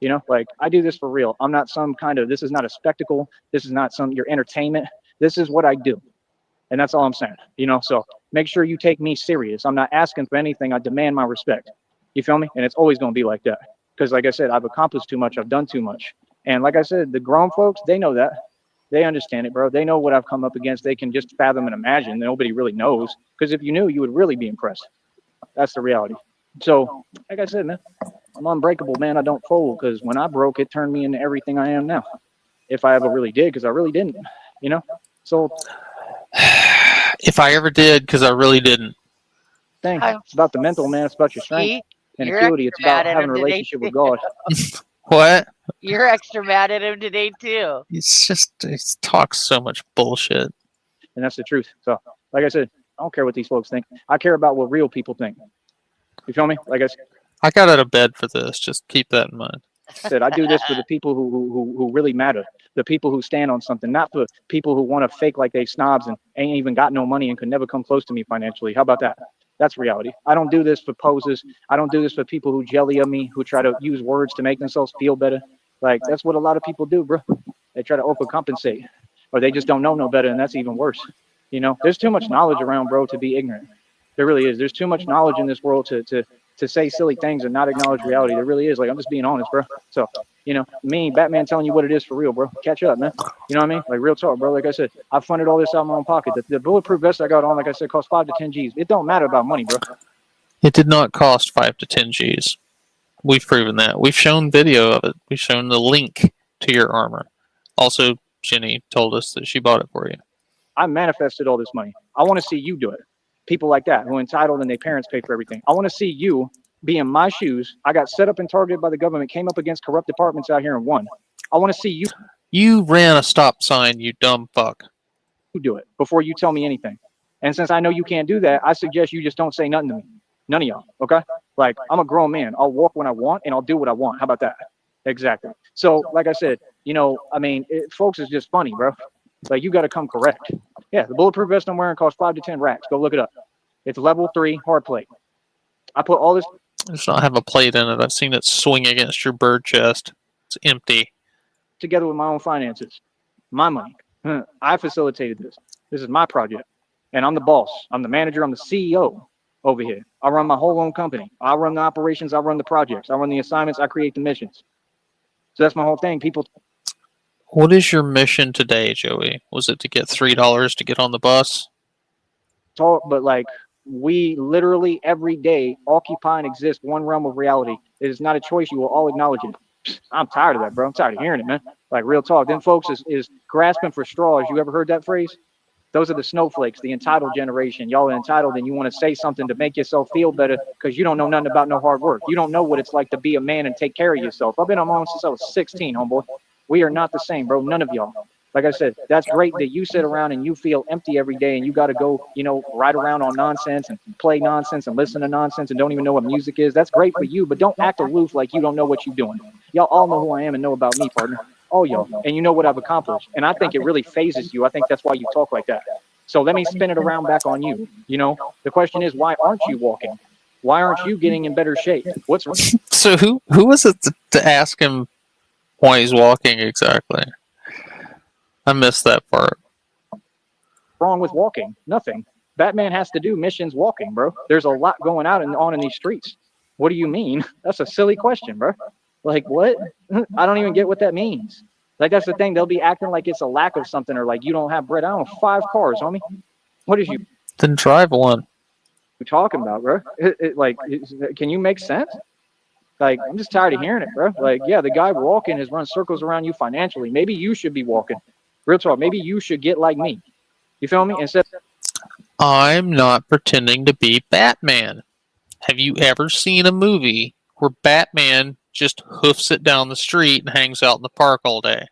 You know, like, I do this for real. I'm not some kind of, this is not a spectacle. This is not your entertainment. This is what I do. And that's all I'm saying, you know? So make sure you take me serious. I'm not asking for anything. I demand my respect. You feel me? And it's always going to be like that. Because like I said, I've accomplished too much. I've done too much. And like I said, the grown folks, they know that. They understand it, bro. They know what I've come up against. They can just fathom and imagine. Nobody really knows. Because if you knew, you would really be impressed. That's the reality. So, like I said, man, I'm unbreakable, man. I don't fold. Because when I broke, it turned me into everything I am now. If I ever really did, because I really didn't, you know? So, if I ever did, because I really didn't. It's about the mental, man. It's about your strength and acuity. It's about having a relationship with God. What? You're extra mad at him today, too. It's just, he talks so much bullshit. And that's the truth. So, like I said, I don't care what these folks think. I care about what real people think. You feel me? Like I said, I got out of bed for this. Just keep that in mind. I do this for the people who really matter. The people who stand on something, not for people who want to fake like they snobs and ain't even got no money and could never come close to me financially. How about that? That's reality. I don't do this for poses. I don't do this for people who jelly on me, who try to use words to make themselves feel better. Like, that's what a lot of people do, bro. They try to overcompensate, or they just don't know no better, and that's even worse. You know, there's too much knowledge around, bro, to be ignorant. There really is. There's too much knowledge in this world to say silly things and not acknowledge reality. There really is. Like, I'm just being honest, bro. So, you know, me, Batman, telling you what it is for real, bro. Catch up, man. You know what I mean? Like, real talk, bro. Like I said, I funded all this out of my own pocket. The bulletproof vest I got on, like I said, cost 5 to 10 G's. It don't matter about money, bro. It did not cost 5 to 10 G's. We've proven that. We've shown video of it. We've shown the link to your armor. Also, Jenny told us that she bought it for you. I manifested all this money. I want to see you do it. People like that who are entitled and their parents pay for everything. I want to see you be in my shoes. I got set up and targeted by the government, came up against corrupt departments out here and won. I want to see you. You ran a stop sign, you dumb fuck. You do it before you tell me anything. And since I know you can't do that, I suggest you just don't say nothing to me. None of y'all, okay? Like, I'm a grown man. I'll walk when I want and I'll do what I want. How about that? Exactly. So, like I said, you know, I mean, folks, is just funny, bro. Like, you got to come correct. Yeah, the bulletproof vest I'm wearing costs 5 to 10 racks. Go look it up. It's level 3 hard plate. I put all this. It does not have a plate in it. I've seen it swing against your bird chest. It's empty. Together with my own finances. My money. I facilitated this. This is my project. And I'm the boss. I'm the manager. I'm the CEO over here. I run my whole own company. I run the operations. I run the projects. I run the assignments. I create the missions. So that's my whole thing. People. What is your mission today, Joey? Was it to get $3 to get on the bus? Talk, but like, we literally every day occupy and exist one realm of reality. It is not a choice. You will all acknowledge it. I'm tired of that, bro. I'm tired of hearing it, man. Like, real talk. Then folks is grasping for straws. You ever heard that phrase? Those are the snowflakes, the entitled generation. Y'all are entitled and you want to say something to make yourself feel better because you don't know nothing about no hard work. You don't know what it's like to be a man and take care of yourself. I've been on my own since I was 16, homeboy. We are not the same, bro. None of y'all. Like I said, that's great that you sit around and you feel empty every day and you got to go, you know, ride around on nonsense and play nonsense and listen to nonsense and don't even know what music is. That's great for you, but don't act aloof like you don't know what you're doing. Y'all all know who I am and know about me, partner. All y'all. And you know what I've accomplished. And I think it really phases you. I think that's why you talk like that. So let me spin it around back on you. You know, the question is, why aren't you walking? Why aren't you getting in better shape? What's wrong? So who was it to ask him why he's walking exactly? I missed that part. Wrong with walking? Nothing. Batman has to do missions walking, bro. There's a lot going on in these streets. What do you mean? That's a silly question, bro. Like, what? I don't even get what that means. Like, that's the thing. They'll be acting like it's a lack of something or like you don't have bread. I don't know, 5 cars, homie. What is you? Then drive one. You talking about, bro? Can you make sense? Like, I'm just tired of hearing it, bro. Like, yeah, the guy walking has run circles around you financially. Maybe you should be walking. Real talk. Maybe you should get like me. You feel me? Instead, I'm not pretending to be Batman. Have you ever seen a movie where Batman just hoofs it down the street and hangs out in the park all day?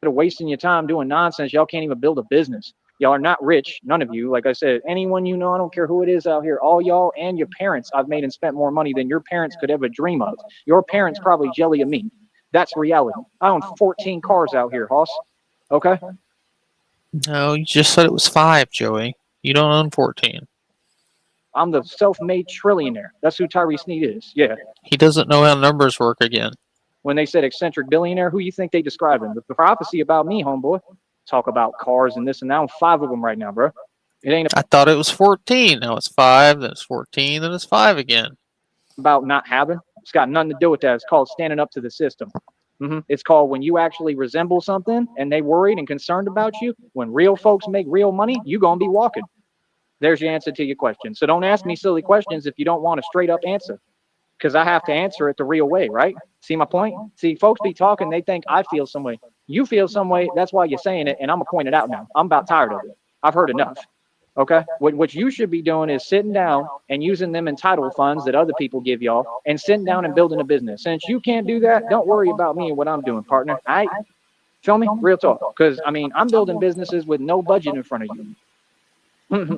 instead of wasting your time doing nonsense, y'all can't even build a business. Y'all are not rich, none of you. Like I said, anyone you know, I don't care who it is out here, all y'all and your parents, I've made and spent more money than your parents could ever dream of. Your parents probably jelly of me. That's reality. I own 14 cars out here, Hoss. Okay? No, you just said it was 5, Joey. You don't own 14. I'm the self-made trillionaire. That's who Tyree Sneed is. Yeah. He doesn't know how numbers work again. When they said eccentric billionaire, who you think they describing? The prophecy about me, homeboy. Talk about cars and this and that. I own 5 of them right now, bro. It ain't I thought it was 14. Now it's 5, then it's 14, then it's 5 again. about not having. It's got nothing to do with that. It's called standing up to the system. It's called when you actually resemble something and they worried and concerned about you. When real folks make real money, you gonna be walking. There's your answer to your question. So don't ask me silly questions if you don't want a straight up answer, because I have to answer it the real way, right? See my point? See, folks be talking, they think I feel some way. You feel some way, that's why you're saying it, and I'm gonna point it out now. I'm about tired of it. I've heard enough. Okay? What you should be doing is sitting down and using them entitled funds that other people give y'all and sitting down and building a business. Since you can't do that, don't worry about me and what I'm doing, partner. All right? Feel me? Real talk. Because, I mean, I'm building businesses with no budget in front of you.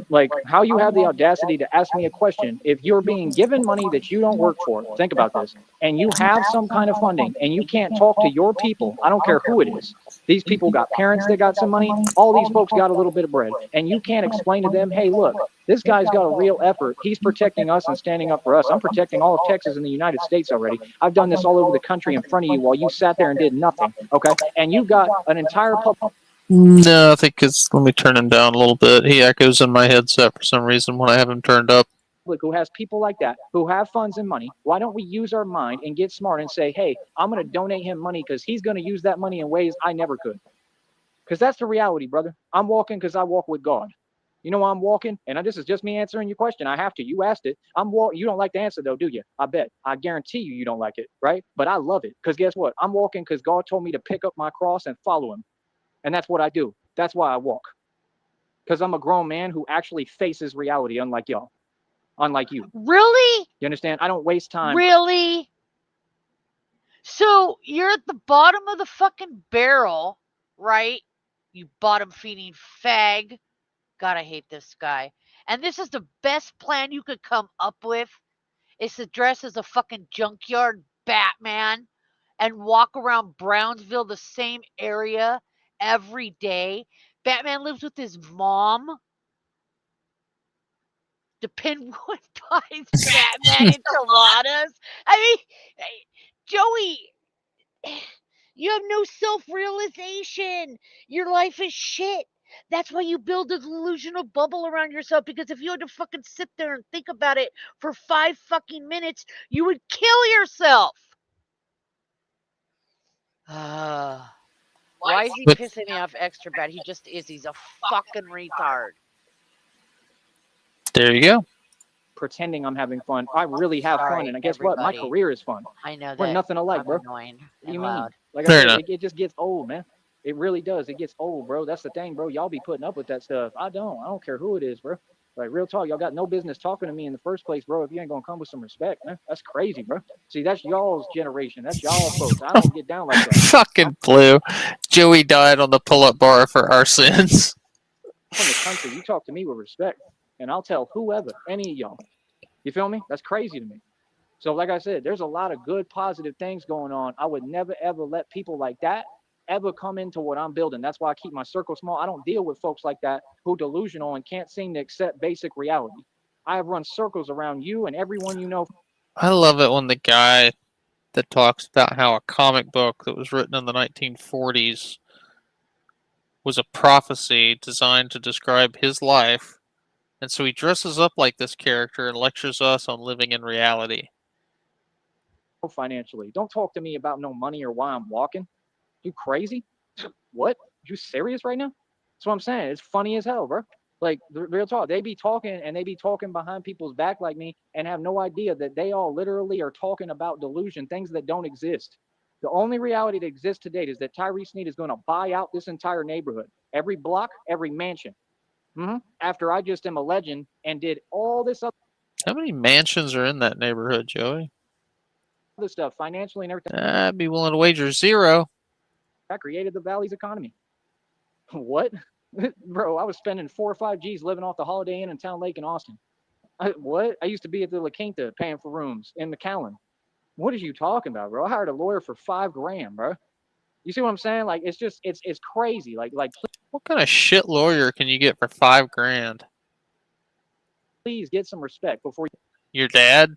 Like, how you have the audacity to ask me a question if you're being given money that you don't work for. Think about this. And you have some kind of funding and you can't talk to your people. I don't care who it is. These people got parents that got some money. All these folks got a little bit of bread. And you can't explain to them, hey, look, this guy's got a real effort. He's protecting us and standing up for us. I'm protecting all of Texas and the United States already. I've done this all over the country in front of you while you sat there and did nothing. Okay? And you got an entire public. No, I think it's. Let me turn him down a little bit. He echoes in my headset for some reason when I have him turned up. Who has people like that, who have funds and money. Why don't we use our mind and get smart and say, hey, I'm going to donate him money because he's going to use that money in ways I never could. Because that's the reality, brother. I'm walking because I walk with God. You know why I'm walking? And this is just me answering your question. I have to. You asked it. You don't like the answer, though, do you? I bet. I guarantee you don't like it, right? But I love it. Because guess what? I'm walking because God told me to pick up my cross and follow him. And that's what I do. That's why I walk. Because I'm a grown man who actually faces reality, unlike y'all. Unlike you. Really? You understand? I don't waste time. Really? So you're at the bottom of the fucking barrel, right? You bottom feeding fag. God, I hate this guy. And this is the best plan you could come up with, is to dress as a fucking junkyard Batman and walk around Brownsville, the same area, every day. Batman lives with his mom. The Penguin buys Batman enchiladas. I mean, Joey, you have no self-realization. Your life is shit. That's why you build a delusional bubble around yourself, because if you had to fucking sit there and think about it for 5 fucking minutes, you would kill yourself. Why is he pissing me off extra bad? He just is. He's a fucking retard. There you go. Pretending I'm having fun. I really have fun, and guess what? My career is fun. I know that. We're nothing alike, bro. Annoying. What do you mean? Like I Fair said, it just gets old, man. It really does. It gets old, bro. That's the thing, bro. Y'all be putting up with that stuff. I don't care who it is, bro. Like, real talk, y'all got no business talking to me in the first place, bro, if you ain't gonna come with some respect, man. That's crazy, bro. See, that's y'all's generation. That's y'all folks. I don't get down like that. Fucking Blue. Joey died on the pull-up bar for our sins. From the country, you talk to me with respect, and I'll tell whoever, any of y'all. You feel me? That's crazy to me. So, like I said, there's a lot of good, positive things going on. I would never, ever let people like that ever come into what I'm building. That's why I keep my circle small. I don't deal with folks like that who delusional and can't seem to accept basic reality. I have run circles around you and everyone you know. I love it when the guy that talks about how a comic book that was written in the 1940s was a prophecy designed to describe his life, and so he dresses up like this character and lectures us on living in reality. Financially, don't talk to me about no money or why I'm walking. You crazy? What? You serious right now? That's what I'm saying. It's funny as hell, bro. Like, real talk. They be talking and they be talking behind people's back like me and have no idea that they all literally are talking about delusion, things that don't exist. The only reality that exists to date is that Tyree Sneed is going to buy out this entire neighborhood, every block, every mansion. After I just am a legend and did all this other. How many mansions are in that neighborhood, Joey? Other stuff, financially and everything. I'd be willing to wager 0. I created the Valley's economy. What? Bro, I was spending 4 or 5 G's living off the Holiday Inn in Town Lake in Austin. What? I used to be at the La Quinta paying for rooms in McAllen. What are you talking about, bro? I hired a lawyer for $5,000, bro. You see what I'm saying? Like, it's crazy. Like, What kind of shit lawyer can you get for $5,000? please get some respect before Your dad?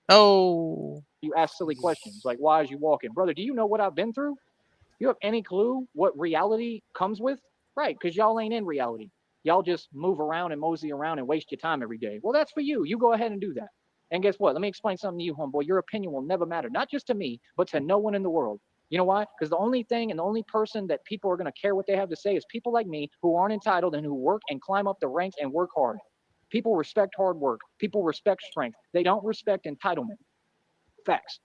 Oh, you ask silly questions. Like, why is you walking, brother? Do you know what I've been through? You have any clue what reality comes with? Right, because y'all ain't in reality. Y'all just move around and mosey around and waste your time every day. Well, that's for you. You go ahead and do that. And guess what? Let me explain something to you, homeboy. Your opinion will never matter, not just to me, but to no one in the world. You know why? Because the only thing and the only person that people are going to care what they have to say is people like me who aren't entitled and who work and climb up the ranks and work hard. People respect hard work. People respect strength. They don't respect entitlement. Facts.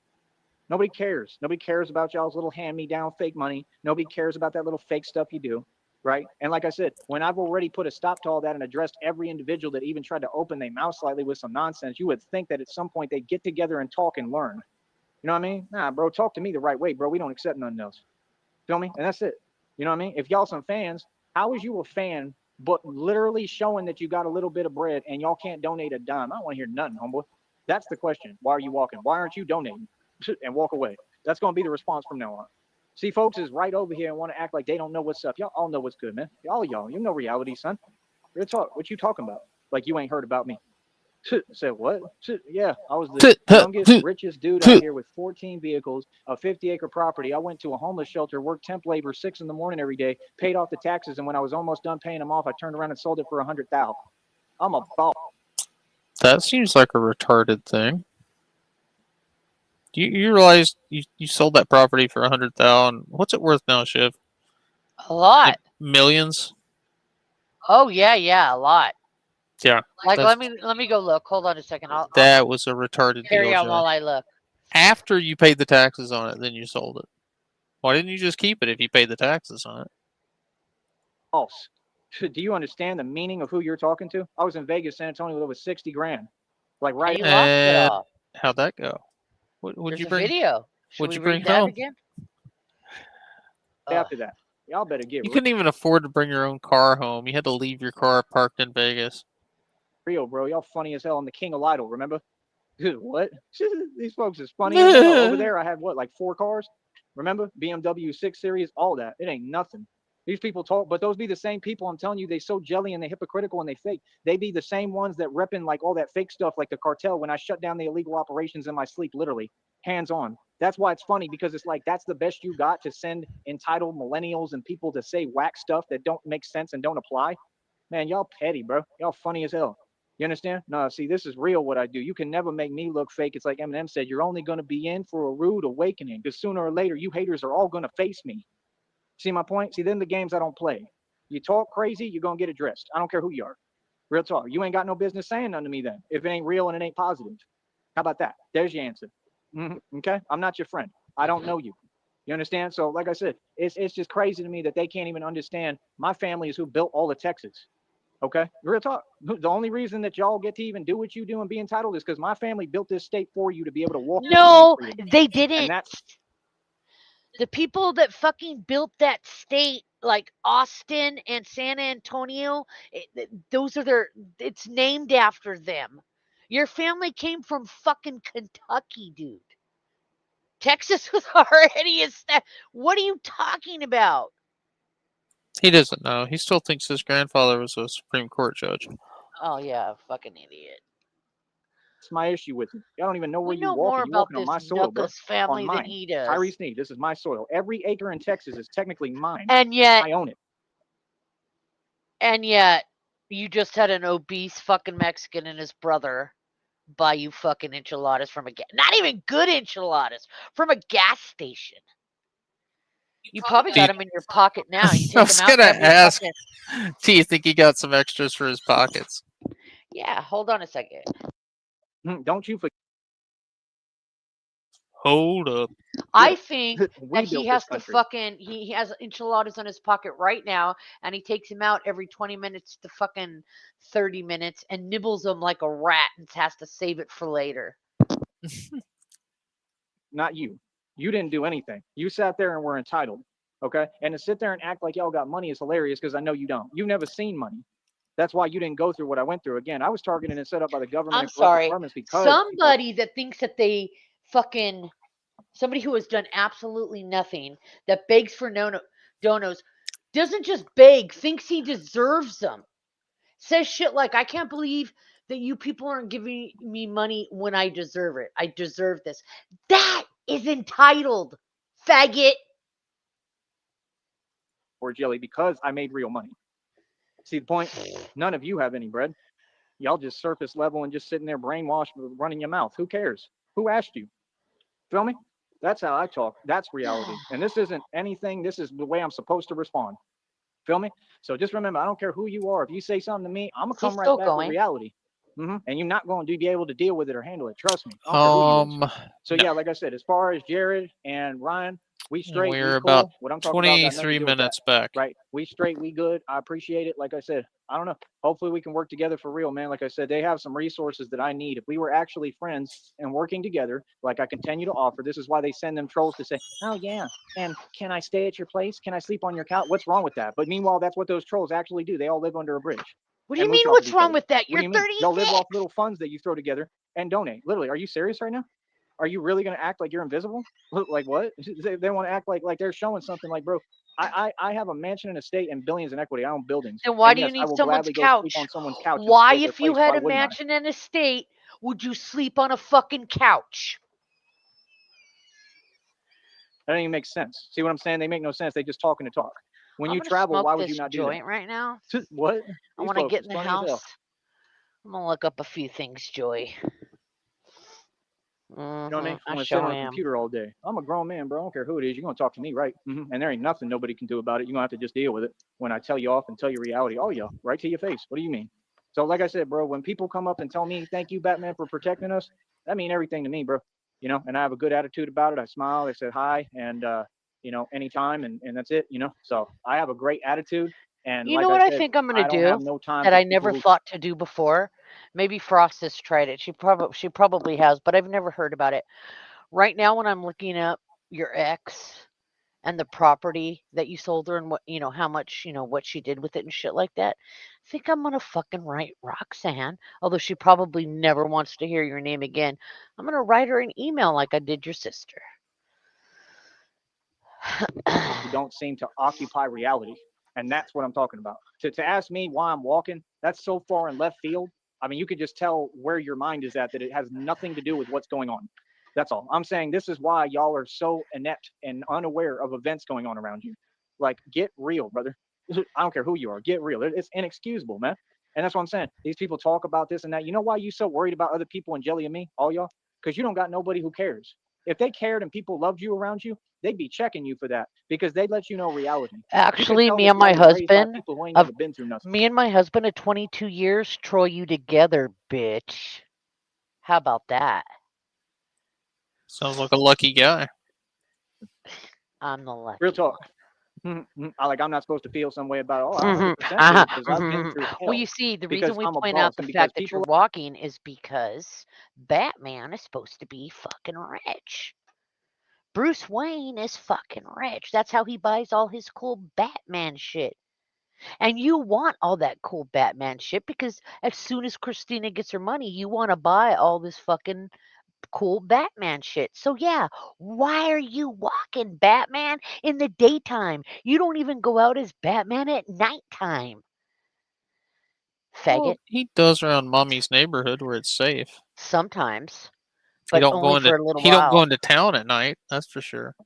Nobody cares. Nobody cares about y'all's little hand-me-down fake money. Nobody cares about that little fake stuff you do, right? And like I said, when I've already put a stop to all that and addressed every individual that even tried to open their mouth slightly with some nonsense, you would think that at some point they'd get together and talk and learn. You know what I mean? Nah, bro, talk to me the right way, bro. We don't accept nothing else. Feel me? And that's it. You know what I mean? If y'all some fans, how is you a fan but literally showing that you got a little bit of bread and y'all can't donate a dime? I don't want to hear nothing, homeboy. That's the question. Why are you walking? Why aren't you donating? And walk away. That's going to be the response from now on. See, folks is right over here and want to act like they don't know what's up. Y'all all know what's good, man. All y'all, you know reality, son. Real talk. What you talking about? Like you ain't heard about me. Said what? Yeah, I was the youngest, richest dude out here with 14 vehicles, a 50-acre property. I went to a homeless shelter, worked temp labor 6 in the morning every day, paid off the taxes, and when I was almost done paying them off, I turned around and sold it for $100,000. I'm a boss. that seems like a retarded thing. You realize you sold that property for $100,000? What's it worth now, Shiv? A lot. Like millions? Oh yeah, a lot. Yeah. Like let me go look. Hold on a second. That was a retarded carry deal, on Joe. while I look. After you paid the taxes on it, then you sold it. Why didn't you just keep it if you paid the taxes on it? False. Do you understand the meaning of who you're talking to? I was in Vegas, San Antonio, with over 60 grand. Like right. You lost it all. How'd that go? Would you bring? Video. Should we bring read that home again? After that? Y'all better get You couldn't even afford to bring your own car home. You had to leave your car parked in Vegas. real, bro. Y'all funny as hell. I'm the king of Lidl, remember? Dude, what? These folks is funny as hell. Over there, I had what, like 4 cars? Remember? BMW 6 Series, all that. It ain't nothing. These people talk, but those be the same people. I'm telling you, they so jelly and they hypocritical and they fake. They be the same ones that repping like all that fake stuff, like the cartel. When I shut down the illegal operations in my sleep, literally, hands on. That's why it's funny, because it's like that's the best you got to send entitled millennials and people to say whack stuff that don't make sense and don't apply. Man, y'all petty, bro. Y'all funny as hell. You understand? No, see, this is real what I do. You can never make me look fake. It's like Eminem said, you're only going to be in for a rude awakening, because sooner or later, you haters are all going to face me. See my point? See, then the games I don't play. You talk crazy, you're going to get addressed. I don't care who you are. Real talk. You ain't got no business saying nothing to me then, if it ain't real and it ain't positive. How about that? There's your answer. Okay? I'm not your friend. I don't know you. You understand? So, like I said, it's just crazy to me that they can't even understand my family is who built all of Texas. Okay, real talk. The only reason that y'all get to even do what you do and be entitled is because my family built this state for you to be able to walk. No, they didn't. And that's the people that fucking built that state, like Austin and San Antonio. Those are their. It's named after them. Your family came from fucking Kentucky, dude. Texas was already established. What are you talking about? He doesn't know. He still thinks his grandfather was a Supreme Court judge. Oh yeah, fucking idiot. That's my issue with you. Y'all don't even know where We you're know more walking. You're about walking on this my soil, bro. Nuckus family On than mine. he does. Tyree Sneed, this is my soil. Every acre in Texas is technically mine. And yet, I own it. And yet, you just had an obese fucking Mexican and his brother buy you fucking enchiladas from not even good enchiladas, from a gas station. You probably got them in your pocket now. You take I was them out gonna every ask, fucking... do you think he got some extras for his pockets? Yeah, hold on a second. Don't you forget. Hold up. I think We that he built has this to country. fucking... He has enchiladas in his pocket right now, and he takes them out every 20 minutes to fucking 30 minutes and nibbles them like a rat and has to save it for later. Not you. You didn't do anything. You sat there and were entitled. Okay, and to sit there and act like y'all got money is hilarious because I know you don't. You've never seen money. That's why you didn't go through what I went through. Again, I was targeted and set up by the government I'm and corrupt sorry. departments because Somebody that thinks that they fucking somebody who has done absolutely nothing that begs for donos doesn't just beg, thinks he deserves them. Says shit like, I can't believe that you people aren't giving me money when I deserve it. I deserve this. That is entitled, faggot. or jelly because I made real money. See the point? None of you have any bread. Y'all just surface level and just sitting there brainwashed, running your mouth. Who cares? Who asked you? Feel me? That's how I talk. That's reality. And this isn't anything. This is the way I'm supposed to respond. Feel me? So just remember, I don't care who you are. If you say something to me, I'm gonna come right back with reality. And you're not going to be able to deal with it or handle it. Trust me. I don't care who you is. So yeah, like I said, as far as Jared and Ryan, we straight. We're we cool. about What I'm talking about got nothing 23 to do with minutes that. back. Right? We straight. We good. I appreciate it. Like I said, I don't know. Hopefully we can work together for real, man. Like I said, they have some resources that I need. If we were actually friends and working together, like I continue to offer, this is why they send them trolls to say, oh yeah, and can I stay at your place? Can I sleep on your couch? What's wrong with that? But meanwhile, that's what those trolls actually do. They all live under a bridge. What do you mean, what's wrong with that? What do You're you mean? 36. They'll live off little funds that you throw together and donate. Literally, are you serious right now? Are you really going to act like you're invisible? Like what? They want to act like they're showing something. Like, bro, I have a mansion and estate and billions in equity. I own buildings. And why and do yes, you need I will someone's gladly couch? go sleep on someone's couch. Why, if you place, had why a wouldn't I? mansion and estate, would you sleep on a fucking couch? That doesn't even make sense. See what I'm saying? They make no sense. They just talking to talk. When you travel, why would you not do that? Right now. What? I want to get in the house. I'm gonna look up a few things, Joy. You know what I mean? I want to sit on a computer all day. I'm a grown man, bro. I don't care who it is. You're going to talk to me, right? And there ain't nothing nobody can do about it. You're going to have to just deal with it when I tell you off and tell you reality. Oh, yeah, right to your face. What do you mean? So, like I said, bro, when people come up and tell me, thank you, Batman, for protecting us, that mean everything to me, bro. You know, and I have a good attitude about it. I smile. I said hi and, you know, anytime. And that's it, you know. So I have a great attitude. And you like know what I said, I think I'm going to do have no time that I never thought to do before? Maybe Frost has tried it. She probably has, but I've never heard about it. Right now, when I'm looking up your ex and the property that you sold her and what, you know, how much, you know, what she did with it and shit like that, I think I'm going to fucking write Roxanne, although she probably never wants to hear your name again. I'm going to write her an email like I did your sister. You don't seem to occupy reality. And that's what I'm talking about. To ask me why I'm walking, that's so far in left field. I mean, you could just tell where your mind is at, that it has nothing to do with what's going on. That's all. I'm saying this is why y'all are so inept and unaware of events going on around you. Like, get real, brother. I don't care who you are. Get real. It's inexcusable, man. And that's what I'm saying. These people talk about this and that. You know why you so worried about other people and Jelly and me, all y'all? Because you don't got nobody who cares. If they cared and people loved you around you, they'd be checking you for that because they'd let you know reality. Actually, me and my husband, been through nothing. me and my husband of 22 years, Troy you together, bitch. How about that? Sounds like a lucky guy. I'm the lucky. Real talk. I'm not supposed to feel some way about it. Oh, I 100% do because I've been through hell. Well, you see, the reason we point out the fact that you're walking is because Batman is supposed to be fucking rich. Bruce Wayne is fucking rich. That's how he buys all his cool Batman shit. And you want all that cool Batman shit because as soon as Christina gets her money, you want to buy all this fucking cool Batman shit. So yeah, why are you walking Batman in the daytime? You don't even go out as Batman at nighttime. Faggot. Well, he does around mommy's neighborhood where it's safe. Sometimes. But only for a little while. He don't go into town at night, that's for sure.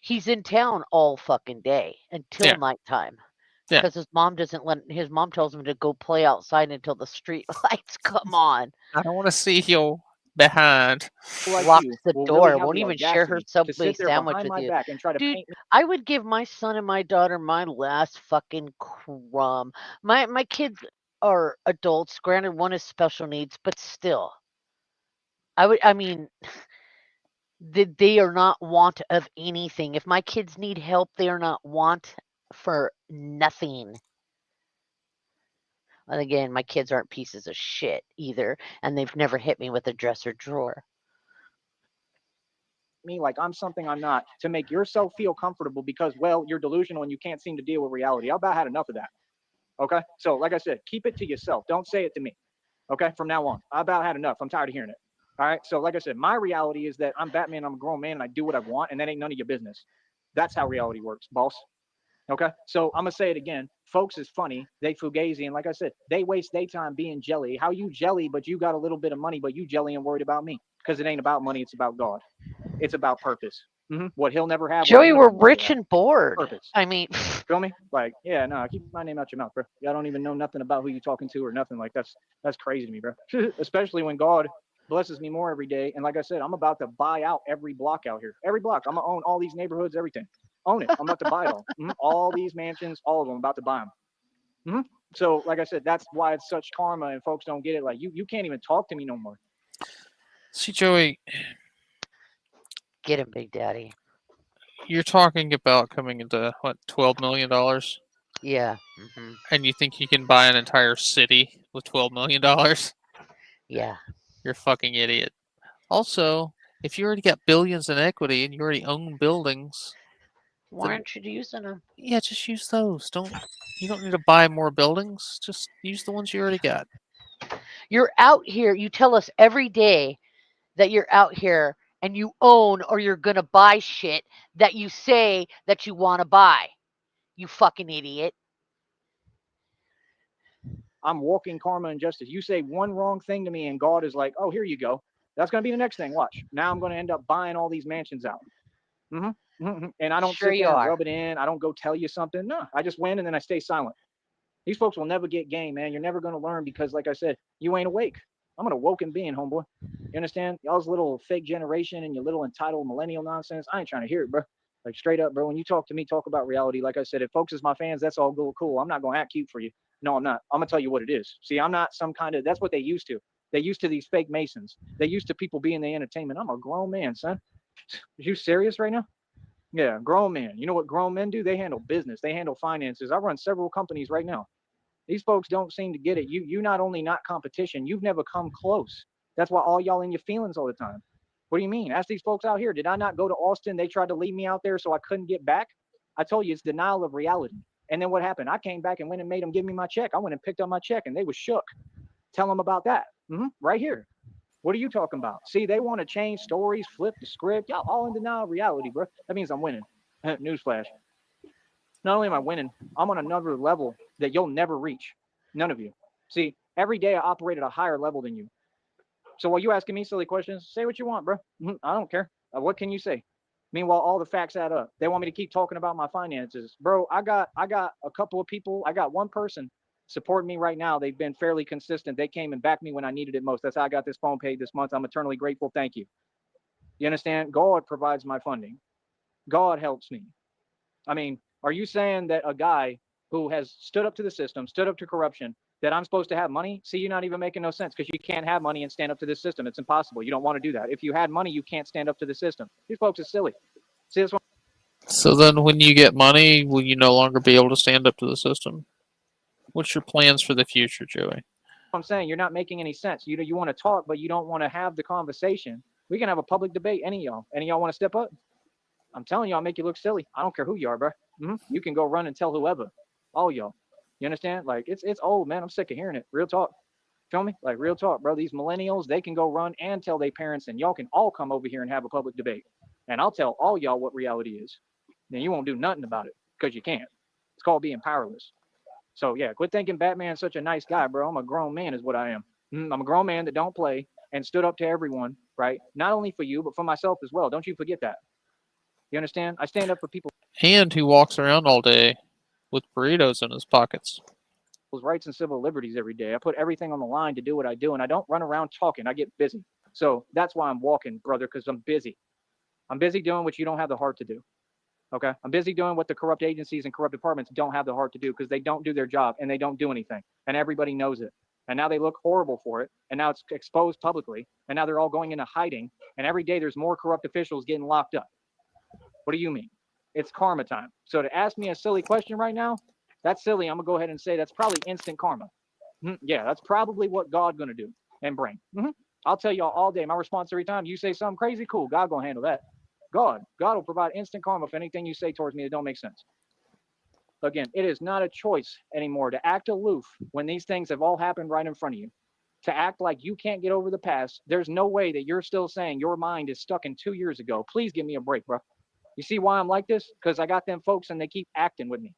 He's in town all fucking day until nighttime. Because his mom tells him to go play outside until the street lights come on. I don't want to see you behind. Locks the door. Won't even share her Subway sandwich with you. Dude, I would give my son and my daughter my last fucking crumb. My kids are adults. Granted, one is special needs, but still. I mean, they are not want of anything. If my kids need help, they are not want for nothing. And again, my kids aren't pieces of shit either, and they've never hit me with a dresser drawer. me like I'm something I'm not to make yourself feel comfortable because, well, you're delusional and you can't seem to deal with reality. I've about had enough of that. Okay. So, like I said, keep it to yourself. Don't say it to me. Okay. From now on, I about had enough. I'm tired of hearing it. All right. So, like I said, my reality is that I'm Batman. I'm a grown man and I do what I want, and that ain't none of your business. That's how reality works, boss. Okay. So, I'm going to say it again. Folks is funny. They fugazi. And like I said, they waste their time being jelly. How you jelly, but you got a little bit of money, but you jelly and worried about me because it ain't about money. It's about God. It's about purpose. What he'll never have. Joey, we're rich and bored. Purpose. I mean, feel me? Like, yeah, no, keep my name out your mouth, bro. I don't even know nothing about who you talking to or nothing. Like that's crazy to me, bro. Especially when God blesses me more every day. And like I said, I'm about to buy out every block out here. Every block. I'm gonna own all these neighborhoods, everything. Own it. I'm about to buy it all. All these mansions, all of them. I'm about to buy them. So, like I said, that's why it's such karma, and folks don't get it. Like you can't even talk to me no more. See, Joey, get him, Big Daddy. You're talking about coming into what, $12 million? Yeah. And you think you can buy an entire city with $12 million? Yeah. You're a fucking idiot. Also, if you already got billions in equity and you already own buildings, why aren't you using them? Yeah, just use those. You don't need to buy more buildings. Just use the ones you already got. You're out here. You tell us every day that you're out here and you own or you're going to buy shit that you say that you want to buy. You fucking idiot. I'm walking karma and justice. You say one wrong thing to me and God is like, oh, here you go. That's going to be the next thing. Watch. Now I'm going to end up buying all these mansions out. And I don't sit there and rub it in. I don't go tell you something. No, I just win and then I stay silent. These folks will never get game, man. You're never going to learn because, like I said, you ain't awake. I'm an awoken being, homeboy. You understand? Y'all's little fake generation and your little entitled millennial nonsense. I ain't trying to hear it, bro. Like, straight up, bro. When you talk to me, talk about reality. Like I said, if folks is my fans, that's all cool. I'm not going to act cute for you. No, I'm not. I'm going to tell you what it is. See, I'm not some kind of, that's what they used to. They used to these fake Masons. They used to people being the entertainment. I'm a grown man, son. Are you serious right now? Yeah, grown man. You know what grown men do? They handle business. They handle finances. I run several companies right now. These folks don't seem to get it. You not only not competition, you've never come close. That's why all y'all in your feelings all the time. What do you mean? Ask these folks out here. Did I not go to Austin? They tried to leave me out there so I couldn't get back. I told you it's denial of reality. And then what happened? I came back and went and made them give me my check. I went and picked up my check and they were shook. Tell them about that. Right here. What are you talking about? See, they want to change stories, flip the script. Y'all all in denial of reality, bro. That means I'm winning. Newsflash. Not only am I winning, I'm on another level that you'll never reach. None of you. See, every day I operate at a higher level than you. So while you asking me silly questions, say what you want, bro. I don't care. What can you say? Meanwhile, all the facts add up. They want me to keep talking about my finances. Bro, I got a couple of people. I got one person supporting me right now. They've been fairly consistent. They came and backed me when I needed it most. That's how I got this phone paid this month. I'm eternally grateful. Thank you. You understand? God provides my funding. God helps me. I mean, are you saying that a guy who has stood up to the system, stood up to corruption, that I'm supposed to have money? See, you're not even making no sense because you can't have money and stand up to this system. It's impossible. You don't want to do that. If you had money, you can't stand up to the system. These folks are silly. See this one? So then when you get money, will you no longer be able to stand up to the system? What's your plans for the future, Joey? I'm saying you're not making any sense. You want to talk, but you don't want to have the conversation. We can have a public debate. Any of y'all want to step up? I'm telling you, I'll make you look silly. I don't care who you are, bro. You can go run and tell whoever. All y'all. You understand? Like, it's old, man. I'm sick of hearing it. Real talk. Feel me? Like, real talk, bro. These millennials, they can go run and tell their parents, and y'all can all come over here and have a public debate. And I'll tell all y'all what reality is. Then you won't do nothing about it because you can't. It's called being powerless. So, yeah, quit thinking Batman's such a nice guy, bro. I'm a grown man is what I am. I'm a grown man that don't play and stood up to everyone, right? Not only for you, but for myself as well. Don't you forget that. You understand? I stand up for people. And who walks around all day with burritos in his pockets. Rights and civil liberties every day. I put everything on the line to do what I do, and I don't run around talking. I get busy. So that's why I'm walking, brother, because I'm busy. I'm busy doing what you don't have the heart to do. Okay? I'm busy doing what the corrupt agencies and corrupt departments don't have the heart to do because they don't do their job and they don't do anything. And everybody knows it. And now they look horrible for it. And now it's exposed publicly. And now they're all going into hiding. And every day there's more corrupt officials getting locked up. What do you mean? It's karma time. So to ask me a silly question right now, that's silly. I'm going to go ahead and say that's probably instant karma. Yeah, that's probably what God's going to do and bring. I'll tell y'all all day. My response every time, you say something crazy, cool. God going to handle that. God will provide instant karma for anything you say towards me that don't make sense. Again, it is not a choice anymore to act aloof when these things have all happened right in front of you. To act like you can't get over the past. There's no way that you're still saying your mind is stuck in 2 years ago. Please give me a break, bro. You see why I'm like this? Because I got them folks and they keep acting with me.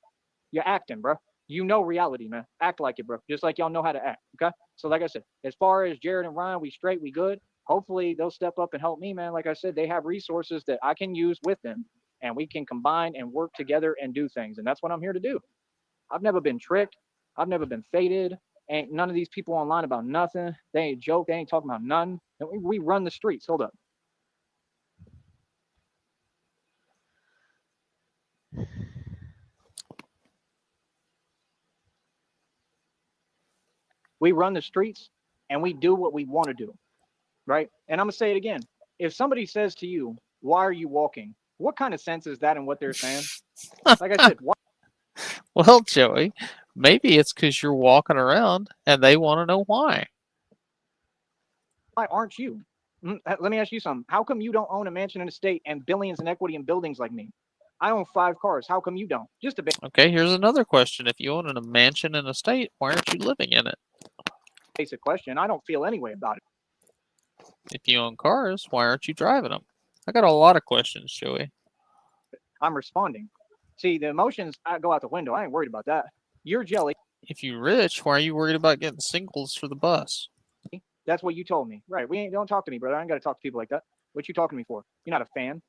You're acting, bro. You know reality, man. Act like it, bro. Just like y'all know how to act, okay? So like I said, as far as Jared and Ryan, we straight, we good. Hopefully they'll step up and help me, man. Like I said, they have resources that I can use with them, and we can combine and work together and do things. And that's what I'm here to do. I've never been tricked. I've never been faded. Ain't none of these people online about nothing. They ain't joke. They ain't talking about nothing. We run the streets. Hold up. We run the streets and we do what we want to do, right? And I'm going to say it again. If somebody says to you, why are you walking? What kind of sense is that in what they're saying? Like I said, why? Well, Joey, maybe it's because you're walking around and they want to know why. Why aren't you? Let me ask you something. How come you don't own a mansion and estate and billions in equity in buildings like me? I own 5 cars. How come you don't? Just a bit. Okay, here's another question. If you own a mansion and estate, why aren't you living in it? Basic question. I don't feel any way about it. If you own cars, why aren't you driving them? I got a lot of questions, Joey. I'm responding. See, the emotions go out the window. I ain't worried about that. You're jelly. If you're rich, why are you worried about getting singles for the bus? That's what you told me. Right. Don't talk to me, brother. I ain't got to talk to people like that. What you talking to me for? You're not a fan.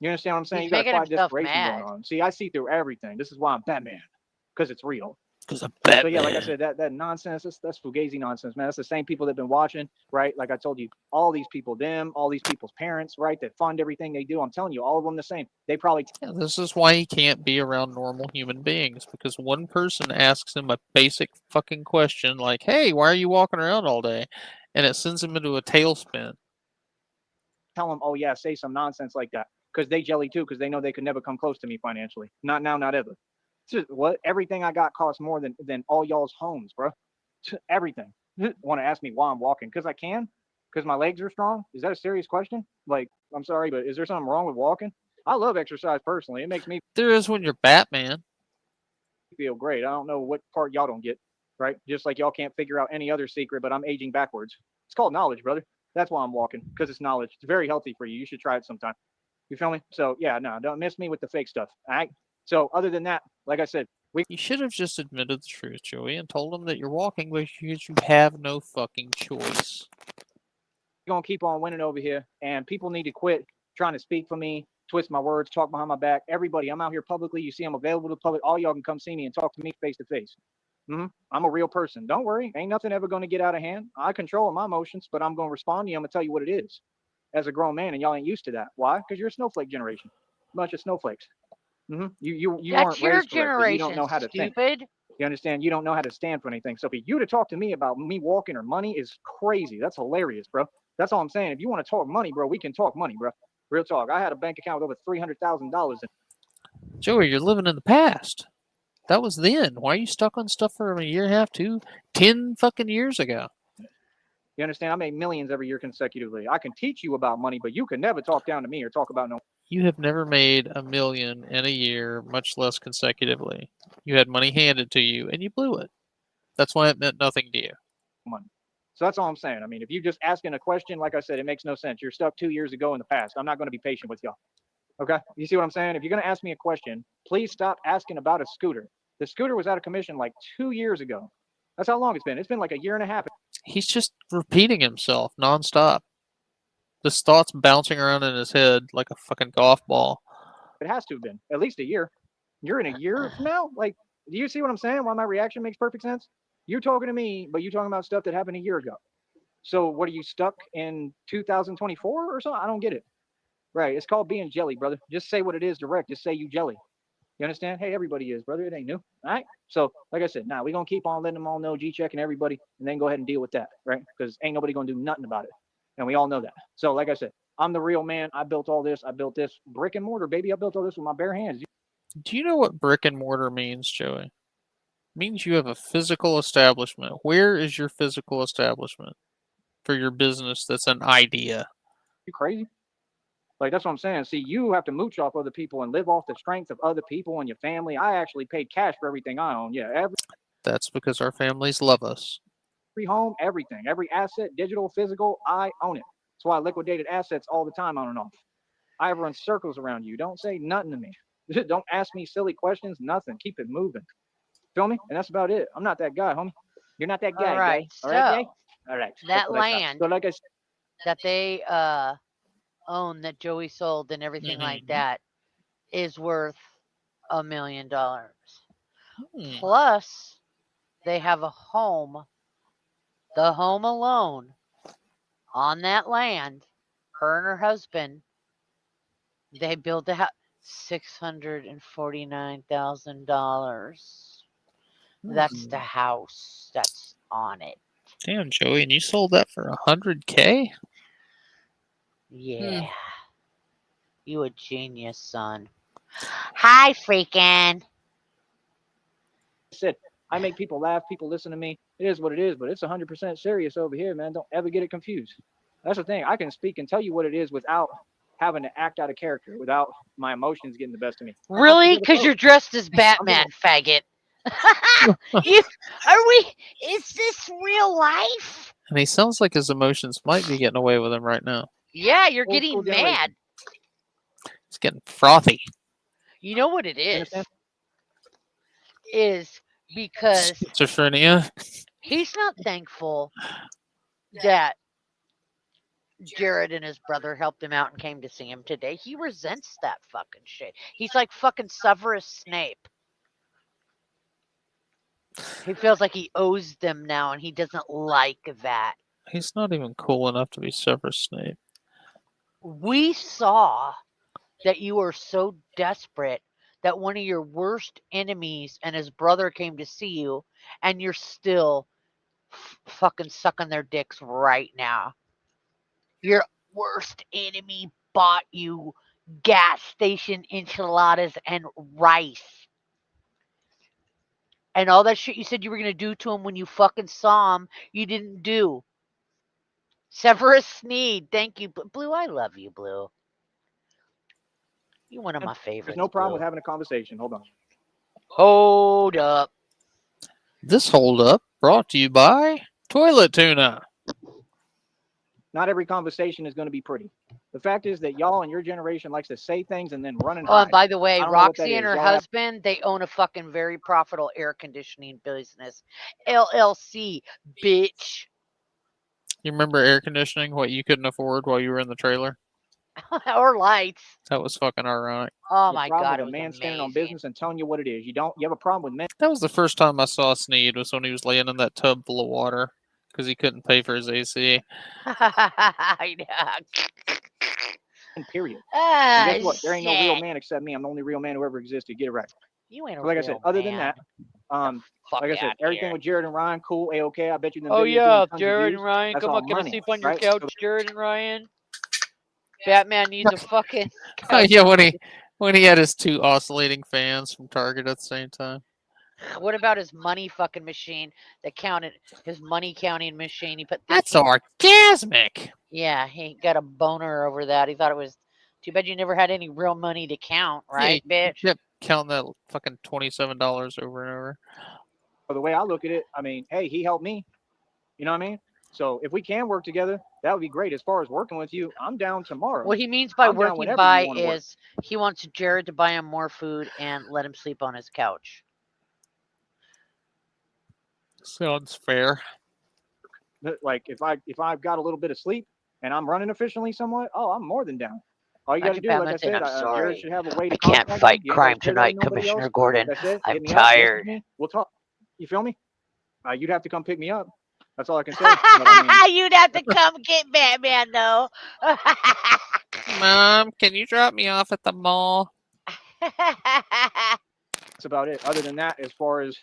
You understand what I'm saying? He's You got a quiet himself desperation mad. going on. See, I see through everything. This is why I'm Batman. Because it's real. Because I'm Batman. So yeah, like I said, that nonsense, that's fugazi nonsense, man. That's the same people that have been watching, right? Like I told you, all these people, all these people's parents, right? That fund everything they do. I'm telling you, all of them the same. They probably. Yeah, this is why he can't be around normal human beings, because one person asks him a basic fucking question like, hey, why are you walking around all day? And it sends him into a tailspin. Tell them, oh yeah, say some nonsense like that. Because they jelly too, because they know they could never come close to me financially. Not now, not ever. Just, what? Everything I got costs more than all y'all's homes, bro. Everything. Want to ask me why I'm walking? Because I can? Because my legs are strong? Is that a serious question? Like, I'm sorry, but is there something wrong with walking? I love exercise personally. It makes me There is when you're Batman. feel great. I don't know what part y'all don't get, right? Just like y'all can't figure out any other secret, but I'm aging backwards. It's called knowledge, brother. That's why I'm walking, because it's knowledge. It's very healthy for you. You should try it sometime. You feel me? So yeah, no, don't miss me with the fake stuff. All right. So other than that, like I said, You should have just admitted the truth, Joey, and told him that you're walking because you have no fucking choice. we're gonna keep on winning over here, and people need to quit trying to speak for me, twist my words, talk behind my back. Everybody, I'm out here publicly. You see, I'm available to the public. All y'all can come see me and talk to me face to face. I'm a real person. Don't worry. Ain't nothing ever going to get out of hand. I control my emotions, but I'm going to respond to you. I'm going to tell you what it is as a grown man, and y'all ain't used to that. Why? Because you're a snowflake generation. Bunch of snowflakes. You That's weren't your raised correctly. You don't generation, know how to think. stupid. You understand? You don't know how to stand for anything. So for you to talk to me about me walking or money is crazy. That's hilarious, bro. That's all I'm saying. If you want to talk money, bro, we can talk money, bro. Real talk. I had a bank account with over $300,000. Joey, you're living in the past. That was then. Why are you stuck on stuff for a year and a half, 10 fucking years ago? You understand? I made millions every year consecutively. I can teach you about money, but you can never talk down to me or talk about no. You have never made $1 million in a year, much less consecutively. You had money handed to you, and you blew it. That's why it meant nothing to you. Money. So that's all I'm saying. I mean, if you're just asking a question, like I said, it makes no sense. You're stuck 2 years ago in the past. I'm not going to be patient with y'all. Okay? You see what I'm saying? If you're going to ask me a question, please stop asking about a scooter. The scooter was out of commission like 2 years ago. That's how long it's been. It's been like a year and a half. He's just repeating himself nonstop. This thought's bouncing around in his head like a fucking golf ball. It has to have been at least a year. You're in a year from now? Like, do you see what I'm saying? Why my reaction makes perfect sense? You're talking to me, but you're talking about stuff that happened a year ago. So what are you stuck in 2024 or something? I don't get it. Right. It's called being jelly, brother. Just say what it is direct. Just say you jelly. You understand? Hey, everybody is, brother. It ain't new. All right. So, like I said, we're going to keep on letting them all know, G-checking everybody, and then go ahead and deal with that, right? Because ain't nobody going to do nothing about it. And we all know that. So, like I said, I'm the real man. I built all this. I built this brick and mortar, baby. I built all this with my bare hands. Do you know what brick and mortar means, Joey? It means you have a physical establishment. Where is your physical establishment for your business that's an idea? You crazy? Like, that's what I'm saying. See, you have to mooch off other people and live off the strength of other people and your family. I actually paid cash for everything I own. Yeah, every That's because our families love us. home, everything, every asset, digital, physical, I own it. That's why I liquidated assets all the time on and off. I run circles around you. Don't say nothing to me. Don't ask me silly questions, nothing. Keep it moving. Feel me? And that's about it. I'm not that guy, homie. You're not that guy, All right, gay. All right, gay? so All right. that land So, like I said, that they own that Joey sold and everything like that is worth $1 million. Plus, they have a home, the home alone, on that land. Her and her husband, they built a house, $649,000. That's the house that's on it. Damn, Joey, and you sold that for $100K? Yeah. You a genius, son. Hi, freaking. said, I make people laugh, people listen to me. It is what it is, but it's 100% serious over here, man. Don't ever get it confused. That's the thing. I can speak and tell you what it is without having to act out of character, without my emotions getting the best of me. Really? Because you're dressed as Batman, faggot. Is this real life? And he sounds like his emotions might be getting away with him right now. Yeah, you're getting mad. It's getting frothy. You know what it is? Is because schizophrenia. He's not thankful that Jared and his brother helped him out and came to see him today. He resents that fucking shit. He's like fucking Severus Snape. He feels like he owes them now, and he doesn't like that. He's not even cool enough to be Severus Snape. We saw that you were so desperate that one of your worst enemies and his brother came to see you, and you're still fucking sucking their dicks right now. Your worst enemy bought you gas station enchiladas and rice. And all that shit you said you were going to do to him when you fucking saw him, you didn't do. Severus Sneed, thank you. Blue, I love you, Blue. You're one of my favorites. There's no problem Blue. with having a conversation. Hold on. Hold up. This hold up brought to you by Toilet Tuna. Not every conversation is going to be pretty. The fact is that y'all and your generation likes to say things and then run and hide. Oh, and by the way, Roxy and her husband, they own a fucking very profitable air conditioning business. LLC, bitch. You remember air conditioning, what you couldn't afford while you were in the trailer? Or lights. That was fucking ironic. Oh my God, it was man amazing. Standing on business and telling you what it is. You have a problem with men. That was the first time I saw Sneed, was when he was laying in that tub full of water because he couldn't pay for his AC. I know. Period. And guess what? There ain't no real man except me. I'm the only real man who ever existed. Get it right. You ain't a like real I said, other than that, like I said, everything with Jared and Ryan, cool, A-okay. I bet you them videos doing Jared and Ryan, come on, can I sleep on your couch, Jared and Ryan? Batman needs a fucking couch. Yeah, when he had his two oscillating fans from Target at the same time. What about his money fucking machine that counted, his money counting machine? He put that's orgasmic. Yeah, he got a boner over that. He thought it was too bad you never had any real money to count, right, bitch? He kept counting that fucking $27 over and over. Well, the way I look at it, I mean, hey, he helped me. You know what I mean? So if we can work together, that would be great. As far as working with you, I'm down tomorrow. What he means by working by is he wants Jared to buy him more food and let him sleep on his couch. Sounds fair. Like if I've got a little bit of sleep and I'm running efficiently somewhat, I'm more than down. All you got to do, like I said, Jared should have a way to I can't fight crime tonight, Commissioner Gordon. I'm tired. We'll talk. You feel me? You'd have to come pick me up. That's all I can say. You'd have to come get Batman, though. Mom, can you drop me off at the mall? That's about it. Other than that, as far as